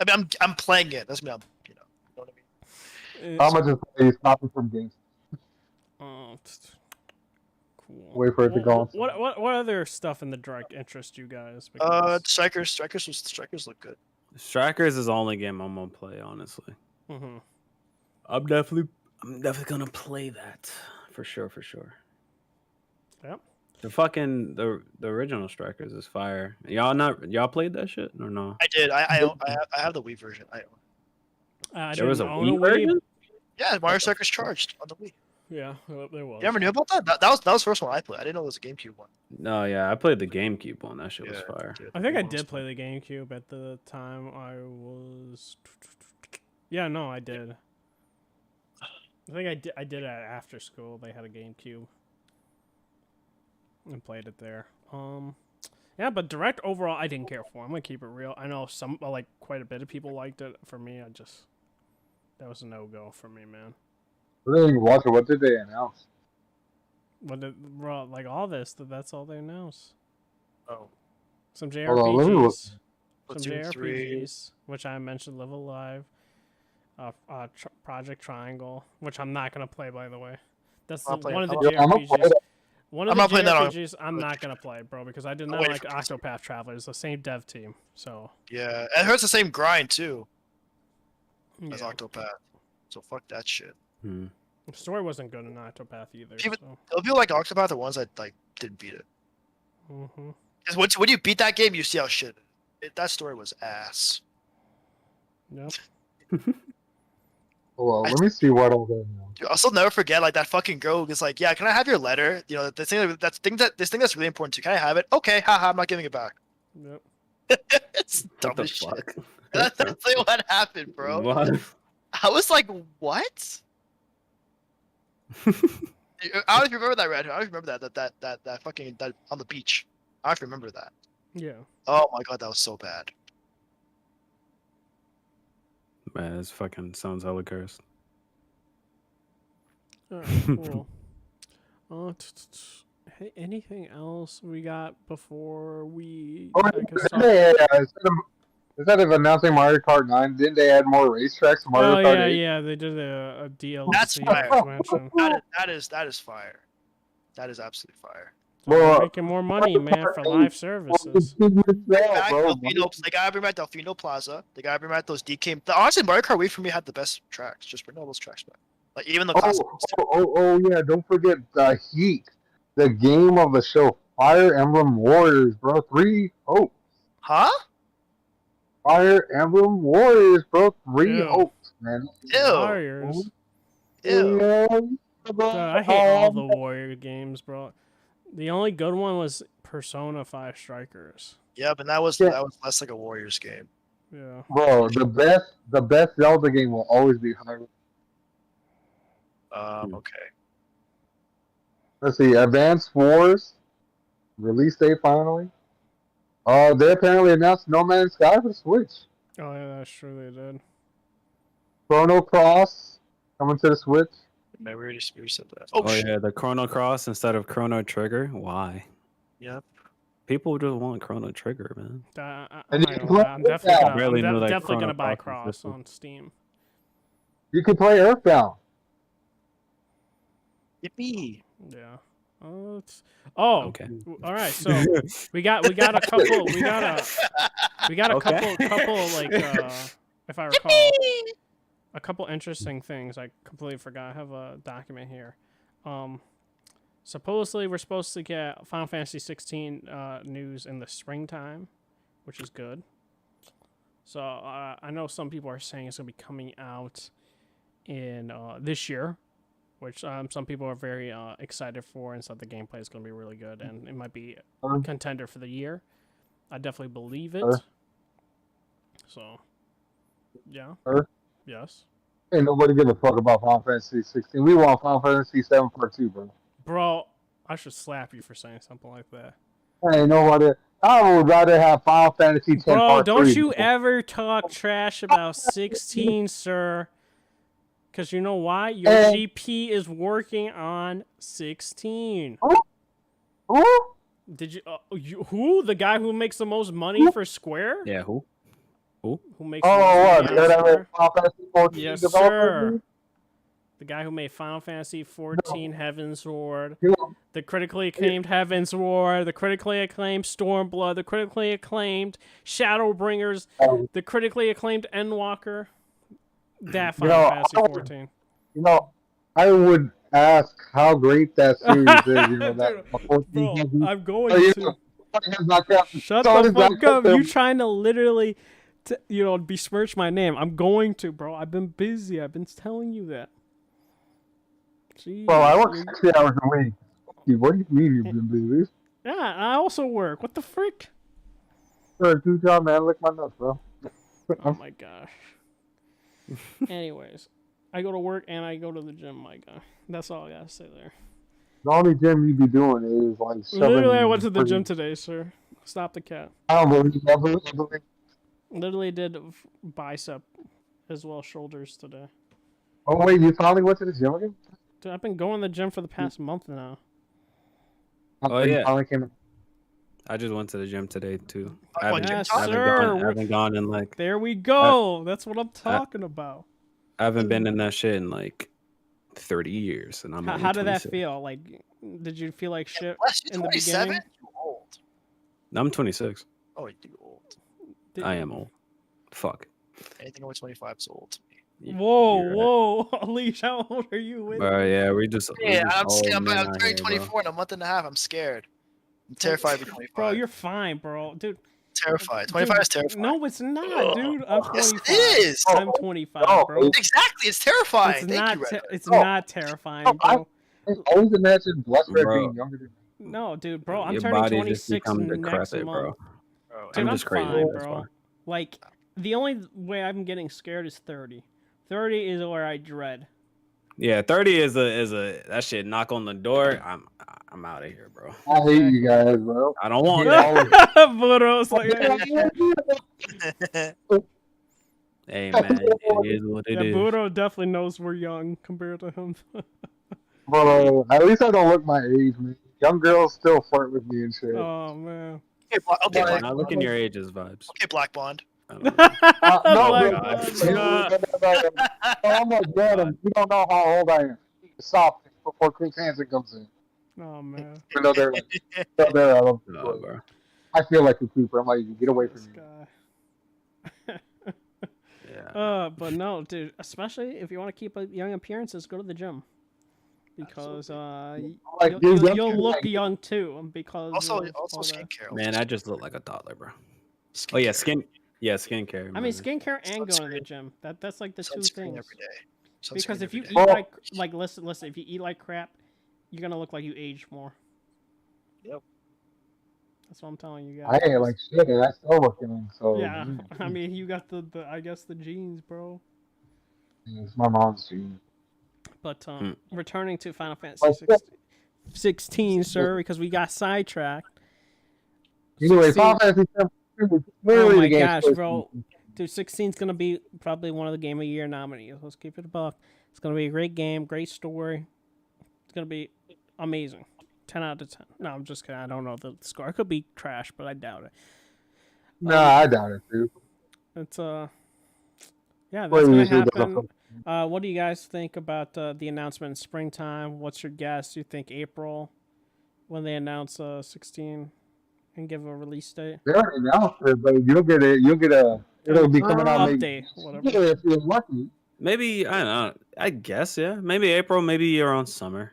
I mean, I'm playing it. That's me. You know what I mean. I'm gonna just play stopping from games. Cool. Wait for it to go on. What other stuff in the direct interest you guys? Because- Strikers look good. Strikers is the only game I'm gonna play, honestly. Mhm. I'm definitely gonna play that for sure. Yep. The original Strikers is fire. Y'all played that shit or no? I did. I have the Wii version. I own it. I There was a didn't own Wii version? Yeah, Mario Circus Charged on the Wii. Yeah, there was. You never knew about that? That was the first one I played. I didn't know it was a GameCube one. No, yeah, I played the GameCube one. That shit was Yeah, fire. dude, I think I that one was did play the GameCube at the time I was. Yeah, no, I did. I think I did it after school. They had a GameCube and played it there. Yeah, but Direct overall, I didn't care for. I'm gonna keep it real. I know quite a bit of people liked it. For me, that was a no-go for me, man. I didn't even watch it. What did they announce? Like all this, that's all they announced. Oh, Some Hold on, let me look. JRPGs, some Splatoon 3. JRPGs, which I mentioned, Live Alive, Project Triangle, which I'm not gonna play, by the way. That's I'm one of the Yeah, I'm gonna play JRPGs. that. One of I'm the not playing that on JRPGs I'm not gonna play, bro, because I did not waiting like for this. Octopath Traveler. It's the same dev team, so Yeah, and it hurts the same grind too as yeah. Octopath. So fuck that shit. Hmm. The story wasn't good in Octopath either. Even- So. It'll be like Octopath, the ones that like didn't beat it. Mm-hmm. Because when you beat that game, you see how shit. That story was ass. Yep. Hold on, let me see what all they announced. Dude, I'll still never forget like that fucking girl is like, yeah, can I have your letter? You know, this thing that's really important too. Can I have it? Okay, haha, I'm not giving it back. Yep. It's dumb What the as shit. fuck? That's literally what happened, bro. What? I was like, what? I don't even remember that, Red. I don't remember that fucking that on the beach. I don't remember that. Yeah. Oh my god, that was so bad. Man, this fucking sounds hella cursed. All right. Cool. Hey, anything else we got before we? Oh, I guess didn't they, instead of announcing Mario Kart 9, didn't they add more racetracks to Mario Oh Kart yeah, 8? yeah. They did a DLC That's fire. expansion. That is fire. That is absolutely fire. They're Well, making more money, man, for live services. Back bro, Delfino, they gotta bring back Delfino Plaza. They gotta bring back those DK. Honestly, Mario Kart Wii for me had the best tracks. Just bring all those tracks back. Like even the classic ones, too. oh, yeah, don't forget Heat, the game of the show, Fire Emblem Warriors, bro. 3 hopes. Huh? Fire Emblem Warriors, bro. 3 Ew. hopes, man. Ew. Warriors. Ew. Dude, I hate all the Warrior games, bro. The only good one was Persona 5 Strikers. Yeah, but that was less like a Warriors game. Yeah. Bro, the best Zelda game will always be Fire. Okay. Let's see, Advance Wars, release date finally. They apparently announced No Man's Sky for Switch. Oh yeah, that's true. They did. Chrono Cross coming to the Switch. Maybe we already said that. Oh, shit. yeah, the Chrono Cross instead of Chrono Trigger. Why? Yep. People just want Chrono Trigger, man. And you I'm can play I'm definitely Earthbound. Barely knew that definitely Chrono gonna buy Cross Cross existed. on Steam. You can play Earthbound. Yippee. Yeah. Okay. All right. So we got a couple. We got a Okay. couple like if I recall, a couple interesting things. I completely forgot. I have a document here. Supposedly we're supposed to get Final Fantasy 16 news in the springtime, which is good. So I know some people are saying it's gonna be coming out in this year, which some people are very excited for, and said the gameplay is going to be really good, and it might be a contender for the year. I definitely believe it. So, yeah. Yes. Ain't nobody give a fuck about Final Fantasy 16. We want Final Fantasy 7 Part 2, bro. Bro, I should slap you for saying something like that. Ain't nobody. I would rather have Final Fantasy 10 Bro, Part 3. don't you ever talk trash about 16, sir. Because you know why? Your GP is working on 16. Who? Did you? Who? The guy who makes the most money for Square? Yeah, who? Who makes the most Oh, money what? on Square? Final Fantasy 14 Yes, developer? sir. The guy who made Final Fantasy 14 Heaven's Sword, You know, the critically acclaimed Heaven's War, the critically acclaimed Stormblood, the critically acclaimed Shadowbringers, the critically acclaimed Endwalker. That Final Fantasy 14. You know, I would ask how great that series is. You know, that Bro, I'm going you to. know, has not kept- Shut so the has not fuck kept up. them- You trying to literally besmirch my name. I'm going to, bro. I've been busy. I've been telling you that. Jeez, Well, I work 60 hours a week. What do you mean you've been busy? Yeah, I also work. What the frick? Sure, good job, man. Lick my nuts, bro. Oh my gosh. Anyways, I go to work and I go to the gym, my guy. That's all I gotta say there. The only gym you be doing is like Literally, I went to the gym today, sir. Stop the cat. I don't believe that. Literally did bicep as well as shoulders today. Oh wait, you finally went to the gym again? Dude, I've been going to the gym for the past month now. Oh, You yeah. finally came in. I just went to the gym today too. Oh, what, gym Yes, talk? sir. I haven't gone in like. There we go. That's what I'm talking about. I haven't been in that shit in like 30 years, and I'm. How, only how did that 26. feel? Like, did you feel like shit Wes, you in the 27? beginning? You old. I'm 26. Oh, you old. Did- I am old. Fuck. Anything over 25 is old to me. Whoa, You're right. whoa, Alicia, how old are you? With Bro, yeah, we just. Yeah, I'm old scared. I'm men out turning here, bro. 24 in a month and a half. I'm scared. I'm terrified to be 25. Bro, you're fine, bro. Dude, terrified. 25 dude, is terrifying. No, it's not, dude. I'm 25. Yes, it is. I'm 25, Oh, bro. Exactly. It's terrifying. It's Thank not. you, Red. It's Oh. not terrifying, Oh, bro. I always imagine Blessed Red Bro. being younger than me. No, dude, bro. I'm Your turning body just 26 become next decrepit, month. bro. Bro, Dude, I'm I'm just crazy. fine, That's bro. why. Like, the only way I'm getting scared is 30. 30 is where I dread. Yeah, 30 is a that shit knock on the door. I'm out of here, bro. I hate you guys, bro. I don't want Yeah. it. Budo's like, Hey man, it is what it yeah, is. Budo definitely knows we're young compared to him. Bro, at least I don't look my age, man. Young girls still flirt with me and shit. Oh man. okay, Yeah, Black, not looking your ages vibes. okay, Black Bond. I don't know. No, Like, bro. Oh my god, you don't know how old I am. Stop before Chris Hansen comes in. Oh man. Even though they're like, they're, No, bro. I feel like a Cooper. I'm like, get away This from me. guy. Yeah. But no, dude. Especially if you want to keep young appearances, go to the gym. Because Like, you'll look young too. Because Also, of all that. skincare. Man, I just look like a toddler, bro. Oh yeah, skincare. I mean, skincare and going to the Sunscreen. gym. That's like the two Sunscreen things. every day. Because Sunscreen if you every day. eat like listen, if you eat like crap, you're gonna look like you aged more. Yep. That's what I'm telling you I guys. ain't like shit, and I still look young. So Yeah, I mean, you got the I guess the genes, bro. it's my mom's gene. But returning to Final Fantasy Like, 16, sir, because we got sidetracked. Anyway, 16 Final Fantasy VII was Oh clearly my the game's gosh, first bro. season. Dude, 16's gonna be probably one of the Game of the Year nominees. Let's keep it a buck. It's gonna be a great game, great story. It's gonna be amazing. 10 out of 10. No, I'm just kidding. I don't know the score. It could be trash, but I doubt it. Nah, I doubt it, dude. It's yeah, that's Well, gonna usually does happen. something. What do you guys think about the announcement in springtime? What's your guess? Do you think April when they announce 16 and give a release date? They already announced it, but you'll get it. You'll get a. It'll be coming out maybe. Update, whatever. Yeah, if you're lucky. Maybe I don't know. I guess yeah. Maybe April. Maybe around summer.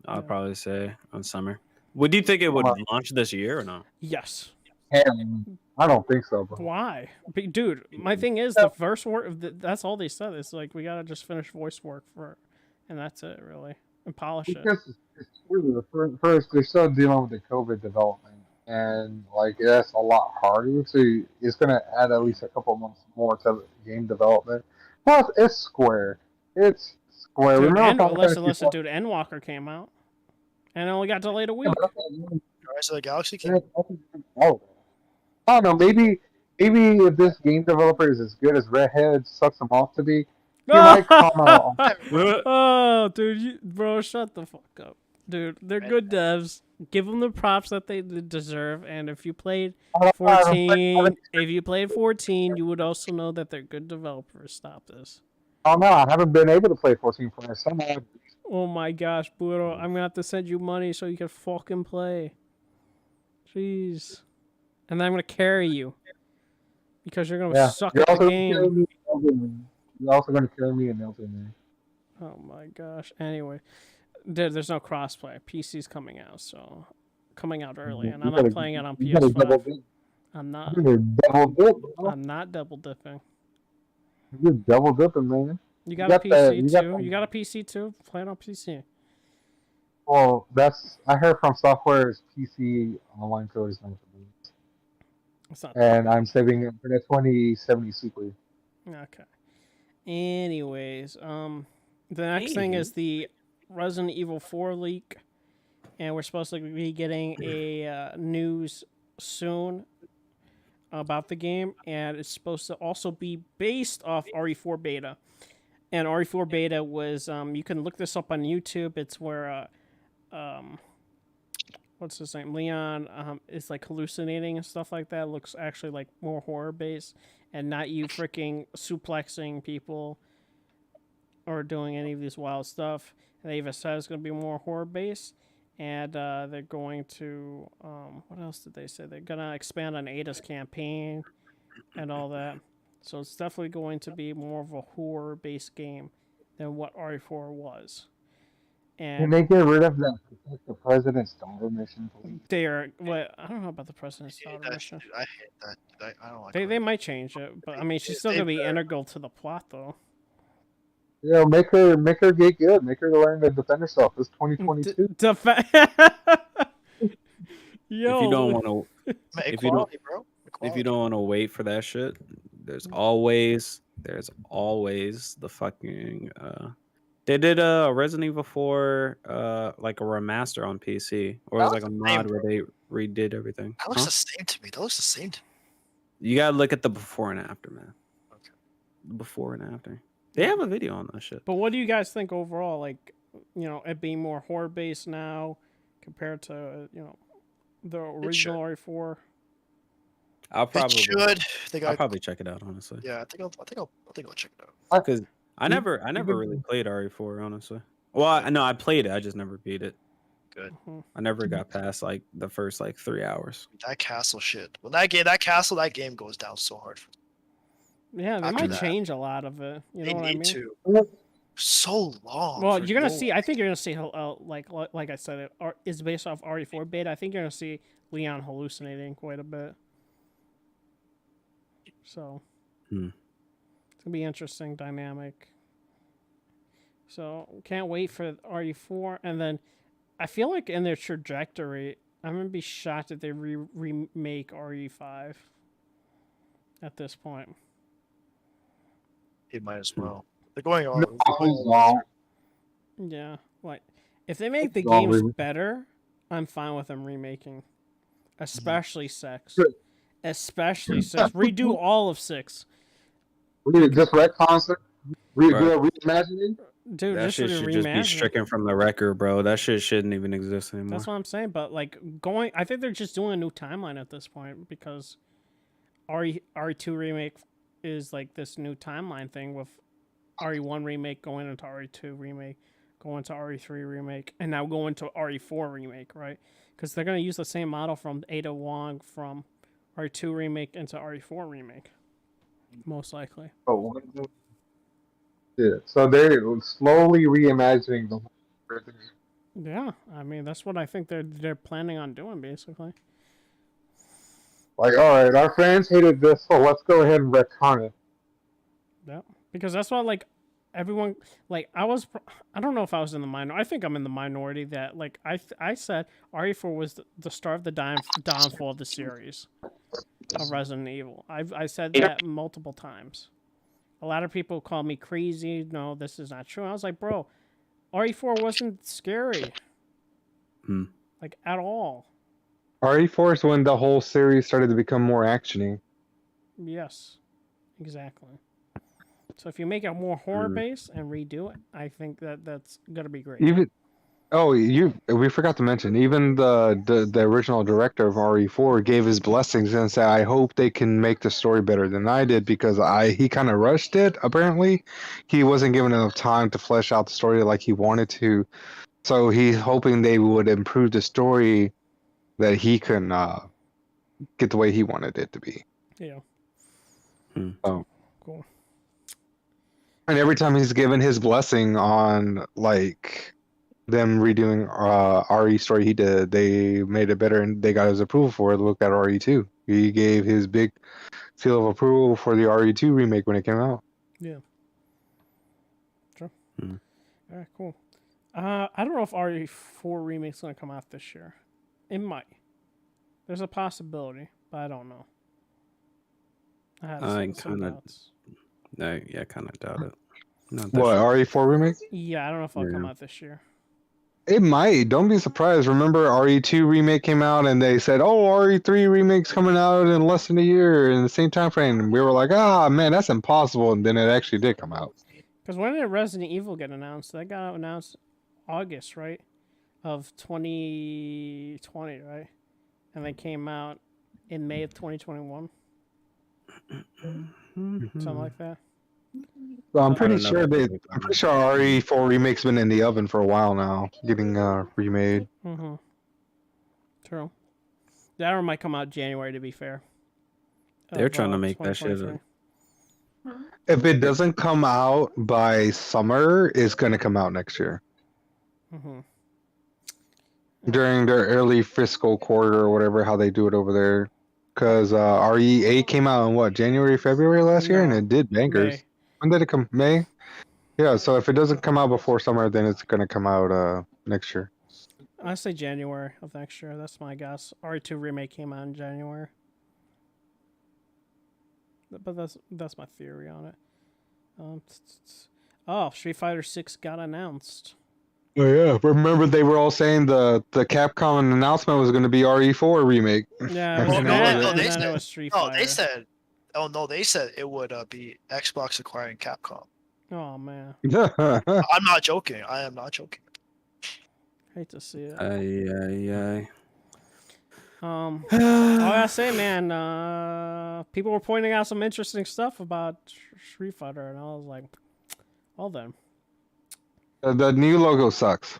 I'll Yeah. probably say on summer. Would you think it would launch this year or no? Yes. I don't think so, bro. Why? Dude, my thing is the first work. That's all they said. It's like we gotta just finish voice work for, and that's it really, and polish it. Because it's true. First, they're still dealing with the COVID development, and like that's a lot harder. So it's gonna add at least a couple months more to game development. Plus, it's Square. It's Square. Dude, Remember Final Fantasy listen, VII? dude. Endwalker came out, and it only got delayed a week. Rise of the Galaxy came. I don't know. Maybe if this game developer is as good as Redhead sucks him off to be, he might come out. Oh, dude, bro, shut the fuck up, dude. They're good devs. Give them the props that they deserve. And if you played 14, you would also know that they're good developers. Stop this. Oh no, I haven't been able to play 14 for somehow. Oh my gosh, Buro, I'm gonna have to send you money so you can fucking play. Jeez. And then I'm gonna carry you. Because you're gonna suck at the game. You're also gonna carry me in Elden Ring. Oh my gosh. Anyway. Dude, there's no crossplay. PC's coming out, so coming out early, and I'm not playing it on PS5. I'm not. You're double dip, bro. I'm not double dipping. You're double dipping, man. You got a got that- PC you got too. that- You got a PC too. Play it on PC. Well, I heard from software's PC online code is not for me. It's not. And I'm saving it for the 2070 Super. Okay. Anyways, the next thing is the Resident Evil 4 leak, and we're supposed to be getting a news soon about the game, and it's supposed to also be based off RE4 beta. And RE4 beta was you can look this up on YouTube. It's where what's his name? Leon is like hallucinating and stuff like that. Looks actually like more horror based and not you freaking suplexing people or doing any of this wild stuff. And they even said it's going to be more horror based. And they're going to, what else did they say? They're going to expand on Ada's campaign and all that. So it's definitely going to be more of a horror based game than what RE4 was. Can And they get rid of that protect the president's daughter mission, please? they're, what, I don't know about the President's Yeah, daughter mission. dude, I hate that. Dude. I don't like They it. might change it, but I mean, she's still They going to be better. integral to the plot, though. Yeah, make her get good. Make her learn to defend herself. It's 2022. Yo, If you don't want to, Man, if you don't- equality, bro. if you Equality. don't want to wait for that shit, there's always the fucking. They did a Resident Evil 4 like a remaster on PC, or it was like a mod where they redid everything. That looks Huh? the same to me. That looks the same to me. You gotta look at the before and after, man. Okay. The before and after. They have a video on that shit. But what do you guys think overall? Like, you know, it being more horror based now compared to the original RE4. I'll probably It should. I'll probably check it out, honestly. Yeah, I think I'll check it out. Because I never really played RE4, honestly. Well, I played it. I just never beat it. Good. Mhm. I never got past like the first 3 hours. That castle shit. When that game goes down so hard. Yeah, they After might that. change a lot of it. You know They what I need mean? to. So long. Well, for you're gonna no- see. I think you're gonna see. Like I said, it's based off RE4 beta. I think you're gonna see Leon hallucinating quite a bit. So it's gonna be interesting dynamic. So can't wait for RE4, and then I feel like in their trajectory, I'm gonna be shocked if they remake RE5 at this point. It might as well. They're going on. No, please don't. Yeah, like if they make the Well, games we- better, I'm fine with them remaking, especially 6. Good. Especially 6. Redo all of 6, Just retcons it. Do a reimagining. dude. That Just shit to should just be reimagine. stricken from the record, bro. That shit shouldn't even exist anymore. That's what I'm saying. But like I think they're just doing a new timeline at this point because RE2 remake is like this new timeline thing with RE1 remake going into RE2 remake, going to RE3 remake, and now going to RE4 remake, right? Because they're gonna use the same model from Ada Wong from RE2 remake into RE4 remake, most likely. Oh, yeah. So they're slowly reimagining the whole thing. Yeah, I mean that's what I think they're planning on doing basically. Like, all right, our fans hated this, so let's go ahead and retcon it. Yeah, because that's what like everyone like I don't know if I was in the minority. I think I'm in the minority that like I said RE4 was the start of the downfall of the series of Resident Evil. I said that multiple times. A lot of people call me crazy. No, this is not true. I was like, bro, RE4 wasn't scary, like at all. RE4 is when the whole series started to become more actiony. Yes, exactly. So if you make it more horror based and redo it, I think that's gonna be great. Even we forgot to mention, even the original director of RE4 gave his blessings and said, "I hope they can make the story better than I did because he kind of rushed it. Apparently, he wasn't given enough time to flesh out the story like he wanted to. So he's hoping they would improve the story that he can get the way he wanted it to be." Yeah. Oh. Cool. And every time he's given his blessing on like them redoing RE story he did, they made it better and they got his approval for it. Look at RE2. He gave his big seal of approval for the RE2 remake when it came out. Yeah. Sure. Hmm. All right, cool. I don't know if RE4 remake's gonna come out this year. It might. There's a possibility, but I don't know. I have I some kinda- doubts. Yeah, kind of doubt it. Not that What, sure. RE4 remake? Yeah, I don't know if it'll come Yeah. out this year. It might. Don't be surprised. Remember, RE2 remake came out, and they said, "Oh, RE3 remake's coming out in less than a year in the same time frame." And we were like, "Ah, man, that's impossible." And then it actually did come out. Because when did Resident Evil get announced? That got announced August, right? Of 2020, right? And they came out in May of 2021. Something like that. So I'm I pretty don't know sure about they. the I'm pretty sure RE4 remake's been in the oven for a while now, getting remade. Mm-hmm. True. That one might come out January, to be fair. They're of, trying to make that shit 2023. If it doesn't come out by summer, it's gonna come out next year Mm-hmm. during their early fiscal quarter or whatever. How they do it over there. Because RE8 came out in what, January, February last year, and No, it did bankers. May. When did it come? May? Yeah, so if it doesn't come out before summer, then it's gonna come out next year. I say January of next year. That's my guess. RE2 remake came out in January. But that's my theory on it. Oh, Street Fighter 6 got announced. Oh yeah, remember they were all saying the Capcom announcement was gonna be RE4 remake. Yeah, it Well, was no, that, no, and they then said- it was Street No, Fighter. they said. Oh no, they said it would be Xbox acquiring Capcom. Oh man, I'm not joking. I am not joking. hate to see it. Ay. All I gotta say, man, people were pointing out some interesting stuff about Street Fighter, and I was like, well then. The new logo sucks.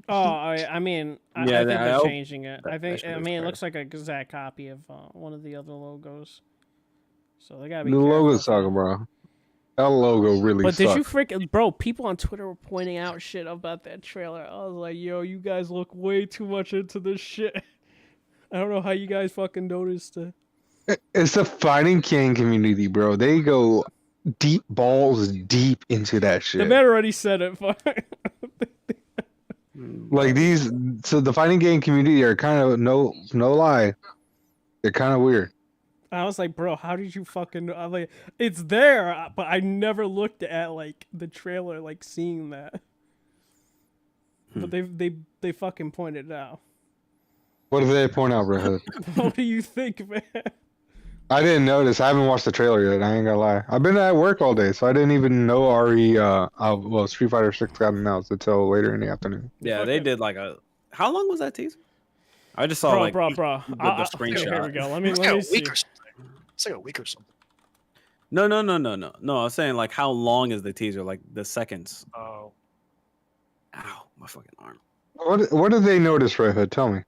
Oh, I mean, I Yeah, think I they're hope changing it. that- I think, that shit I is mean, it fair. looks like an exact copy of one of the other logos. So they gotta be The careful. logo with sucks, that. bro. That logo really But did you sucks. freaking, bro? People on Twitter were pointing out shit about that trailer. I was like, yo, you guys look way too much into this shit. I don't know how you guys fucking noticed it. It's the fighting game community, bro. They go deep balls deep into that The shit. man already said it. Fuck. Like these, so the fighting game community are kind of no lie, they're kind of weird. I was like, bro, how did you fucking know? I'm like, it's there, but I never looked at like the trailer, like seeing that. But they fucking pointed it out. What did they point out, Red Hood? What do you think, man? I didn't notice. I haven't watched the trailer yet. I ain't gonna lie. I've been at work all day, so I didn't even know well, Street Fighter 6 got announced until later in the afternoon. Yeah, they did like a. How long was that teaser? I just saw Bro, like bro. the Here screenshot. we go. Let It's me like a see. week or something. It's like a week or something. No. I was saying like how long is the teaser? Like the seconds. Oh. Ow, my fucking arm. What did they notice, Red Hood? Tell me.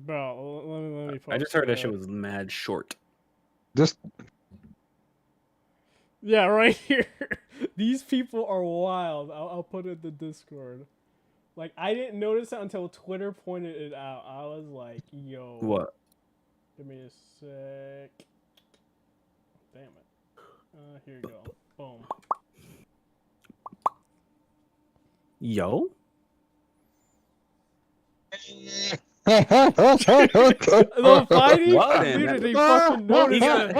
Bro, let me I just post heard it that shit up. was mad short. Just Yeah, right here. These people are wild. I'll put it in the Discord. Like, I didn't notice it until Twitter pointed it out. I was like, yo. What? Give me a sec. Damn it. Here you go. Boom. Yo? The fighting What? community fucking noticed it.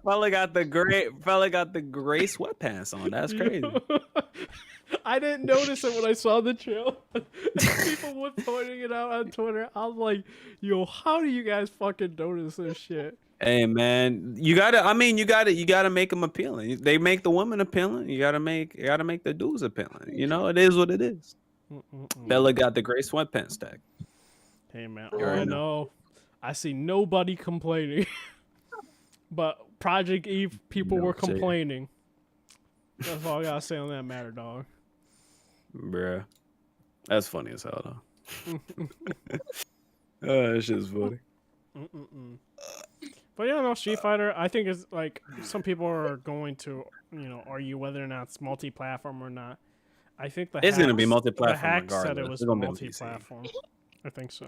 Fella got the gray sweatpants on. That's crazy. I didn't notice it when I saw the trailer. People were pointing it out on Twitter. I was like, yo, how do you guys fucking notice this shit? Hey man, you gotta make them appealing. They make the women appealing. You gotta make the dudes appealing. You know, it is what it is. Bella got the gray sweatpants stack. Hey man, You all I already know, I see nobody complaining. But Project Eve, people No were shit. complaining. That's all I gotta say on that matter, dog. Bruh. That's funny as hell though. Oh, that shit's funny. But yeah, no, Street Fighter, I think is like some people are going to, argue whether or not it's multi-platform or not. I think It's gonna be hacks- multi-platform The hacks said it regardless. was It's gonna be on PC. multi-platform. I think so.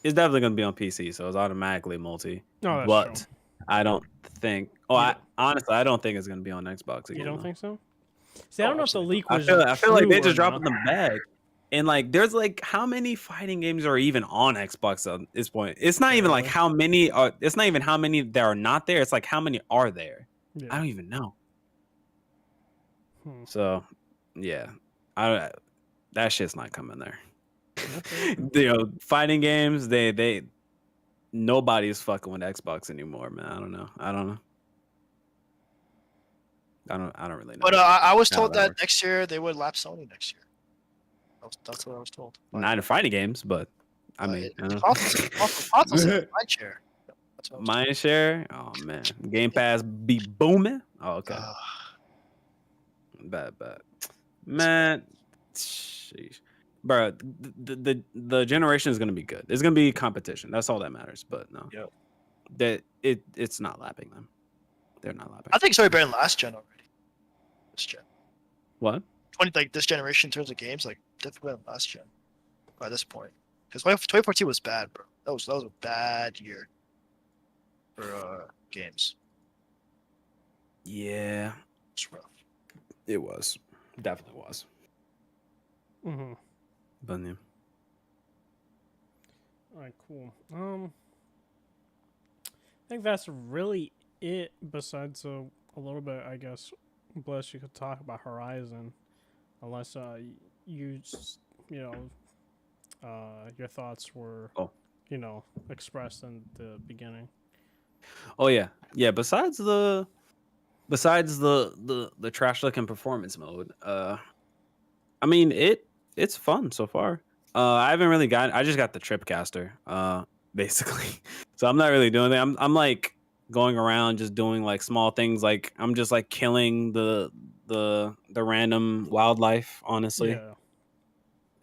It's definitely gonna be on PC, so it's automatically multi. Oh, that's But true. I don't think. Oh, You honestly, I don't think it's gonna be on Xbox again. You don't though. think so? See, I don't know if the absolutely leak I was feel like they true just or dropped not. the bag. And like, there's like how many fighting games are even on Xbox at this point? It's not even like Barely. how many are. It's not even how many that are not there. It's like how many are there. I Yeah. don't even know. Hmm. So, yeah, I that shit's not coming there. Okay. Fighting games. They nobody's fucking with Xbox anymore, man. I don't know. I don't really know. But I was how told that that works. next year they would lap Sony next year. That's what I was told. Not in fighting games, but I mean, I don't Console sales, mind share. That's what I was told. mind share. Oh man, Game Pass be booming. Oh okay, bad. Man, sheesh. Bro, the generation is gonna be good. It's gonna be competition. That's all that matters. But no, Yep. it's not lapping them. They're not lapping. I think it's already better than last gen already. This gen. What? This generation in terms of games, like definitely better than last gen by this point. Because 2014 was bad, bro. That was a bad year for games. Yeah, It's rough. it was. Definitely was. Mm-hmm. But yeah. All right, cool. I think that's really it. Besides a little bit, I guess. Bless, you could talk about Horizon, unless you your thoughts were Oh. expressed in the beginning. Oh yeah. Besides the trash looking performance mode, I mean it's fun so far. I haven't really I just got the Tripcaster, basically. So I'm not really doing that. I'm like going around just doing like small things, like I'm just like killing the random wildlife, honestly. Yeah.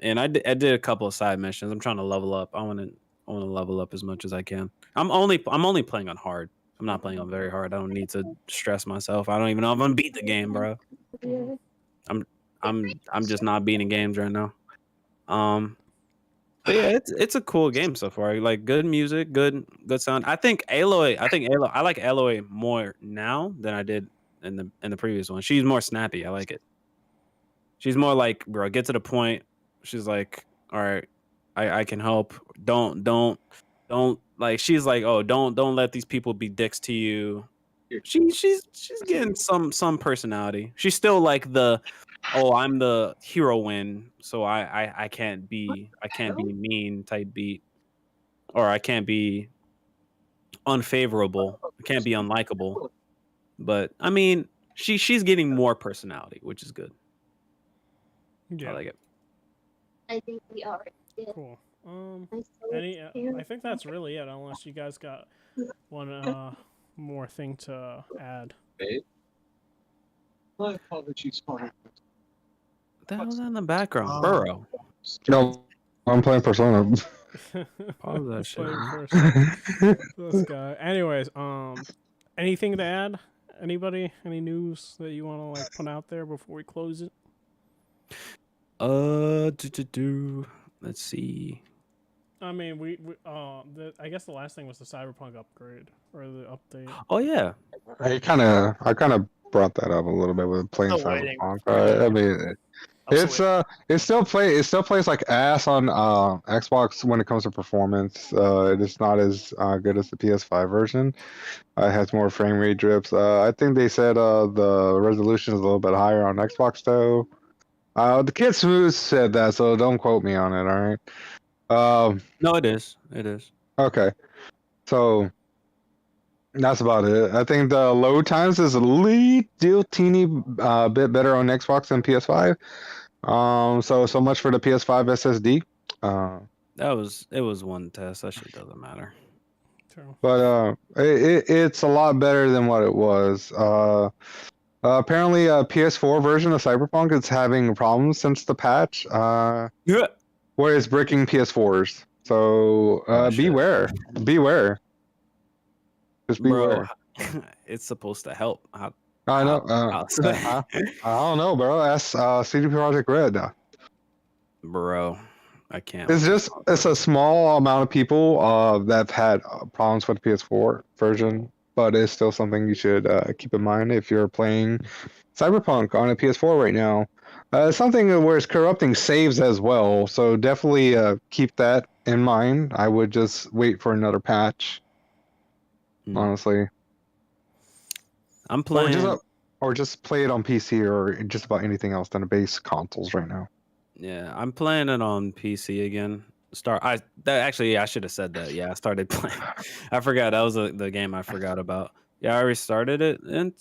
And I did a couple of side missions. I'm trying to level up. I want to level up as much as I can. I'm only playing on hard. I'm not playing on very hard. I don't need to stress myself. I don't even know if I'm gonna beat the game, bro. I'm just not beating games right now. But yeah, it's a cool game so far. Like good music, good sound. I think Aloy. I like Aloy more now than I did in the previous one. She's more snappy. I like it. She's more like, bro, get to the point. She's like, all right, I can help. Don't like. She's like, oh, don't let these people be dicks to you. She's getting some personality. She's still like the, oh, I'm the heroine, so I can't be mean type beat, or I can't be unfavorable. I can't be unlikable. But I mean, she's getting more personality, which is good. Yeah. I like it. I think we already did. Cool. I still Any? can't I think that's really it. Unless you guys got one more thing to add. My apologies for it. What the hell's that in the background? Oh. Burrow. No, I'm playing Persona. Pause that shit. Playing man. first. This guy. Anyways, anything to add? Anybody? Any news that you want to like put out there before we close it? Let's see. I mean, I guess the last thing was the Cyberpunk upgrade or the update. Oh yeah. I kind of brought that up a little bit with playing Still waiting. Cyberpunk. I mean, it still plays like ass on Xbox when it comes to performance. It is not as good as the PS5 version. It has more frame rate drips. I think they said the resolution is a little bit higher on Xbox though. The kid Smooth said that, so don't quote me on it. All right. No, it is. It is. Okay. So that's about it. I think the load times is a little teeny bit better on Xbox than PS5. So much for the PS5 SSD. It was one test. That shit doesn't matter. True. But it's a lot better than what it was. Apparently, a PS4 version of Cyberpunk is having problems since the patch. Yeah. Where it's breaking PS4s. So Oh, shit. beware. Just beware. Bro, it's supposed to help. I know. I don't know, bro. That's CD Projekt Red. Bro, I can't. It's a small amount of people that've had problems with the PS4 version, but it's still something you should keep in mind if you're playing Cyberpunk on a PS4 right now. It's something where it's corrupting saves as well, so definitely keep that in mind. I would just wait for another patch, honestly, I'm or playing. just play it on PC or just about anything else than the base consoles right now. Yeah, I'm playing it on PC again. Actually, yeah, I should have said that. Yeah, I started playing. I forgot that was the game I forgot about. Yeah, I restarted it, and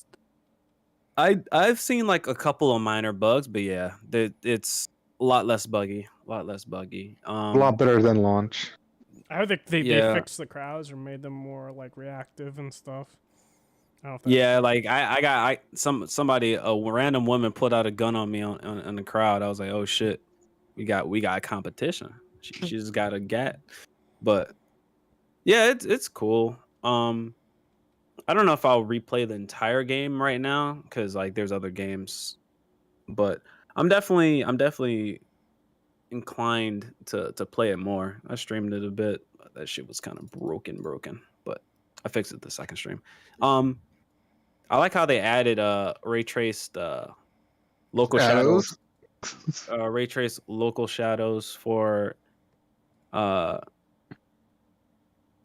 I've seen like a couple of minor bugs, but yeah, it's a lot less buggy. A lot less buggy. A lot better than launch. I heard they Yeah. fixed the crowds or made them more like reactive and stuff. I don't know if that's Yeah, true. like somebody, a random woman put out a gun on me on the crowd. I was like, oh shit, we got competition. She just got a gat, but yeah, it's cool. I don't know if I'll replay the entire game right now because like there's other games, but I'm definitely inclined to play it more. I streamed it a bit. But that shit was kind of broken, but I fixed it the second stream. I like how they added ray traced local shadows, ray traced local shadows for uh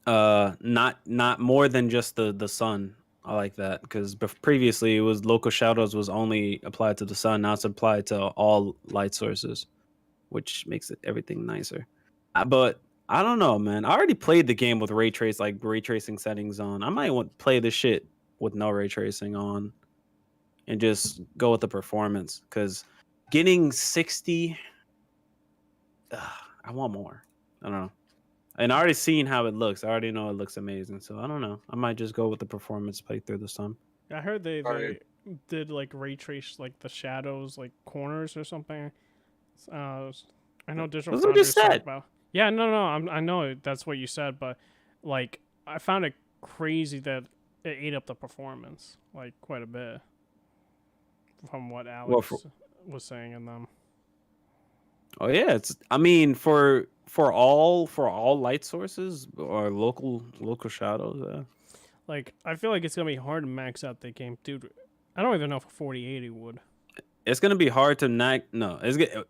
not more than just the sun. I like that because previously it was local shadows was only applied to the sun. Now it's applied to all light sources, which makes it everything nicer. But I don't know, man. I already played the game with ray tracing settings on. I might want to play this shit with no ray tracing on and just go with the performance because getting 60, I want more. I don't know. And I already seen how it looks. I already know it looks amazing. So I don't know. I might just go with the performance playthrough this time. I heard they Right. did like ray trace like the shadows like corners or something. I know Digital That's what I just Foundry's talking said. about. Yeah, no, I know that's what you said, but like I found it crazy that it ate up the performance like quite a bit from what Alex was saying in them. Oh yeah, it's. I mean, for all light sources or local shadows. Yeah. Like I feel like it's gonna be hard to max out the game, dude. I don't even know if a 4080 would. It's gonna be hard to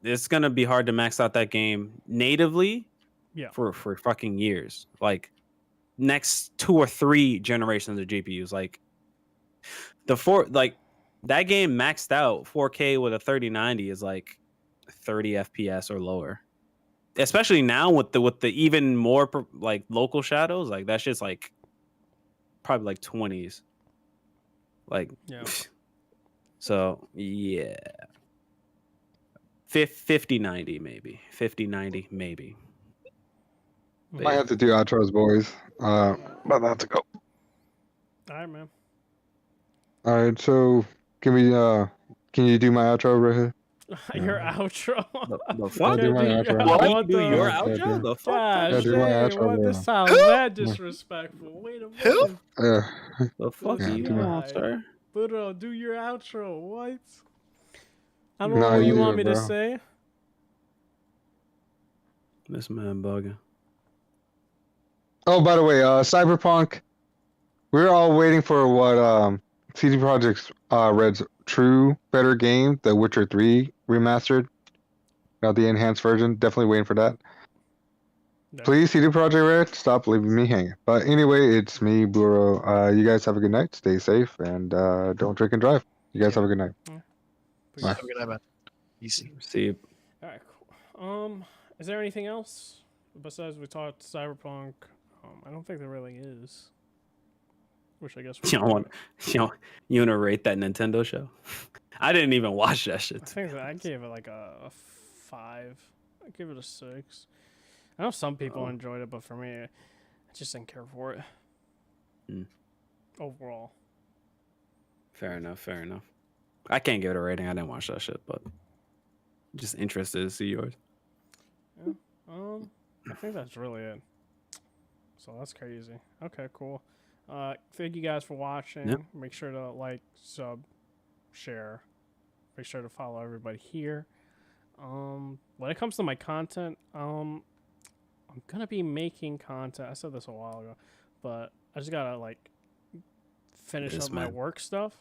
it's gonna be hard to max out that game natively. Yeah. For fucking years, like next 2 or 3 generations of GPUs, like that game maxed out 4K with a 3090 is like 30 FPS or lower. Especially now with the even more like local shadows, like that shit's like probably like 20s. Like Yeah. so yeah. 5090 maybe. 5090 maybe. Might have to do outros, boys. But I have to go. All right, man. All right, so can you do my outro, Rohit? Your outro. The fuck? do my outro. What Do your Yeah, outro? dude. The fuck? Gosh, do my dang, outro, what? bro. This sounds that disrespectful. Wait a minute. The fuck Yeah, do you do want, my- sir? Budo, do your outro. What? I don't Nah, know what you you want do me it, to bro. say. This man bugging. Oh, by the way, Cyberpunk. We're all waiting for what CD Projekt Red's true better game, The Witcher 3 remastered. Got the enhanced version. Definitely waiting for that. Yeah. Please, CD Projekt Red, stop leaving me hanging. But anyway, it's me, Buro. You guys have a good night. Stay safe and don't drink and drive. You guys have a good night. Peace. Bye. Have a good night, man. Easy. See you. All right, cool. Is there anything else besides we talked Cyberpunk? I don't think there really is. Which I guess we You don't could want do. you want to rate that Nintendo show? I didn't even watch that shit. I think that I gave it like a 5. I give it a 6. I know some people enjoyed it, but for me, I just didn't care for it. Overall. Fair enough. I can't give it a rating. I didn't watch that shit, but just interested to see yours. Yeah. I think that's really it. So that's crazy. Okay, cool. Thank you guys for watching. Yep. Make sure to like, sub, share. Make sure to follow everybody here. When it comes to my content, I'm gonna be making content. I said this a while ago, but I just gotta like finish This up my man. work stuff,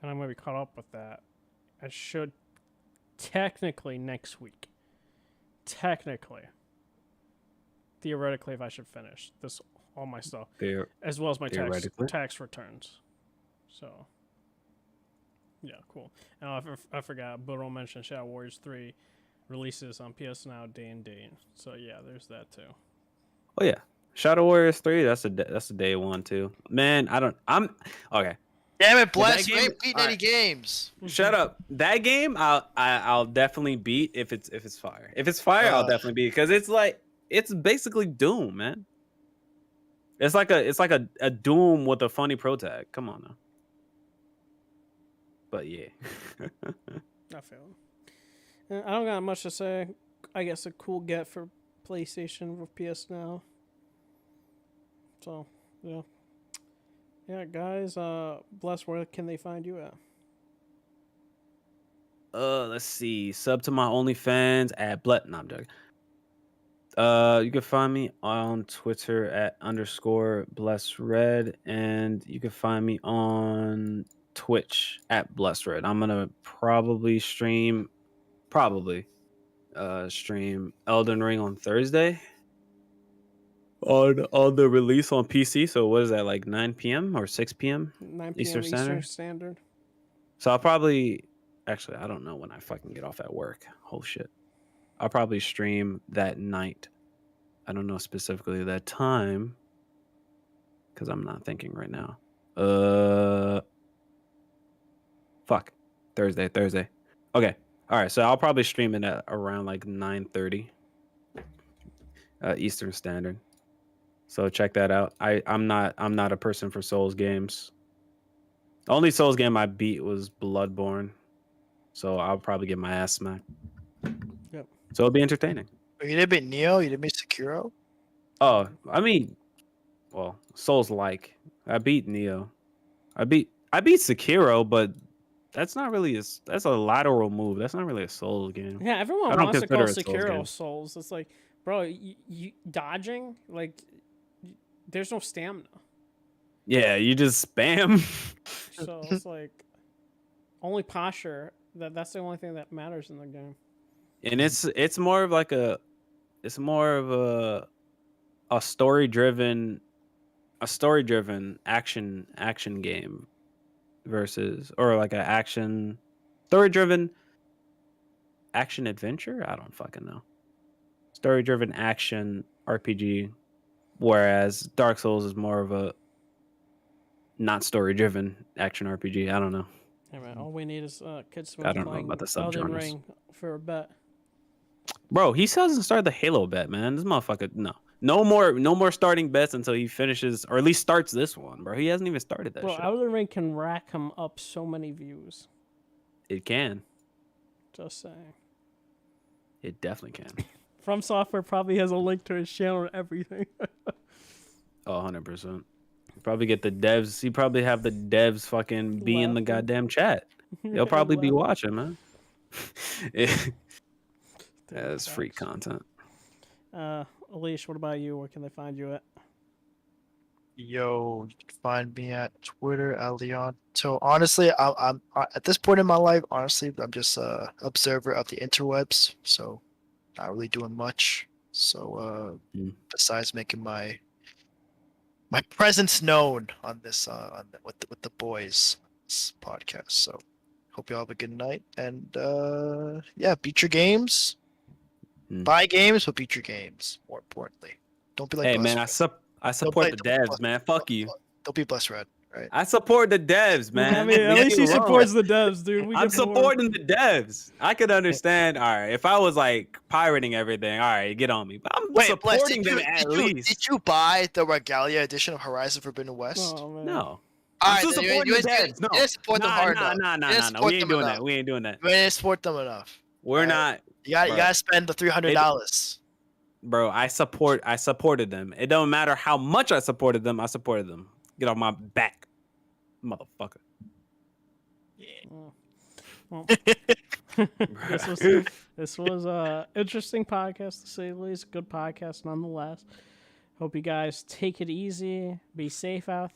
and I'm gonna be caught up with that. I should technically next week. Technically, theoretically, if I should finish this all my stuff, as well as my Theoretically? tax returns. So, yeah, cool. And I forgot. Burrow mentioned Shadow Warriors 3 releases on PS Now day and date. So yeah, there's that too. Oh yeah, Shadow Warriors 3. That's a day one too. Man, I'm okay. Damn it, that Bless! We game- ain't beating any alright. games. Shut up. That game, I'll definitely beat if it's fire. If it's fire, I'll definitely beat because it's basically Doom, man. It's like a Doom with a funny pro tag. Come on now. But yeah. I feel it. I don't got much to say. I guess a cool get for PlayStation with PS Now. So, yeah. Yeah, guys, Bless, where can they find you at? Let's see. Sub to my OnlyFans at No, I'm joking. You can find me on Twitter at _BlessRed, and you can find me on Twitch at BlessRed. I'm gonna probably stream Elden Ring on Thursday on the release on PC. So what is that, like 9 p.m. or 6 p.m. 9 p.m. Eastern Eastern Standard? Standard. So I'll probably actually I don't know when I fucking get off at work. Oh shit. I'll probably stream that night. I don't know specifically that time because I'm not thinking right now. Fuck. Thursday. Okay. All right. So I'll probably stream it at around like 9:30 Eastern Standard. So check that out. I'm not a person for Souls games. The only Souls game I beat was Bloodborne. So I'll probably get my ass smacked. Yep. So it'll be entertaining. You didn't beat Neo. You didn't beat Sekiro. Oh, I mean, well, Souls like. I beat Neo. I beat Sekiro, but that's not really that's a lateral move. That's not really a Souls game. Yeah, I everyone don't wants to call consider it Souls game. Sekiro Souls. It's like, bro, you dodging, like, there's no stamina. Yeah, you just spam. So it's like, only posture. That's the only thing that matters in the game. And it's more of like a story driven action game versus, or like a action story driven action adventure. I don't fucking know. Story driven action RPG, whereas Dark Souls is more of a not story driven action RPG. I don't know. Hey man, all we need is Kid I Smooth don't know playing about the Elden subgenres. Ring for a bet. Bro, he still hasn't started the Halo bet, man. This motherfucker, no more starting bets until he finishes, or at least starts this one, bro. He hasn't even started that Bro, shit. Elden Ring can rack him up so many views. It can. Just saying. It definitely can. From Software probably has a link to his channel and everything. Oh, 100%. Probably get the devs. He probably have the devs fucking be in the Laughing. goddamn chat. They'll probably be watching, man. That's free content. Alicia, what about you? Where can they find you at? Yo, you can find me at Twitter at Leon. So honestly, I'm at this point in my life. Honestly, I'm just a observer of the interwebs. So not really doing much. So besides making my presence known on this with the boys this podcast. So hope you all have a good night, and yeah, beat your games. Buy games, but beat your games. More importantly, don't be like. Hey Bless man, I support the devs, man. Fuck you. Don't be Bless Red, right? I support the devs, man. I mean, at Leave least me he alone. supports the devs, dude. I'm supporting the devs. I could understand. All right, if I was like pirating everything, all right, get on me. But I'm Wait, Bless, supporting them at least. Did you buy the Regalia edition of Horizon Forbidden West? Oh, man. No. All I'm right, still then supporting the you devs. No. didn't support them hard enough. Nah. We ain't doing that. We ain't doing that. You didn't support them enough. We're not. You gotta spend the $300. Bro, I supported them. It don't matter how much I supported them. I supported them. Get off my back, motherfucker. Oh. Well, This was a interesting podcast to say the least. Good podcast nonetheless. Hope you guys take it easy. Be safe out there.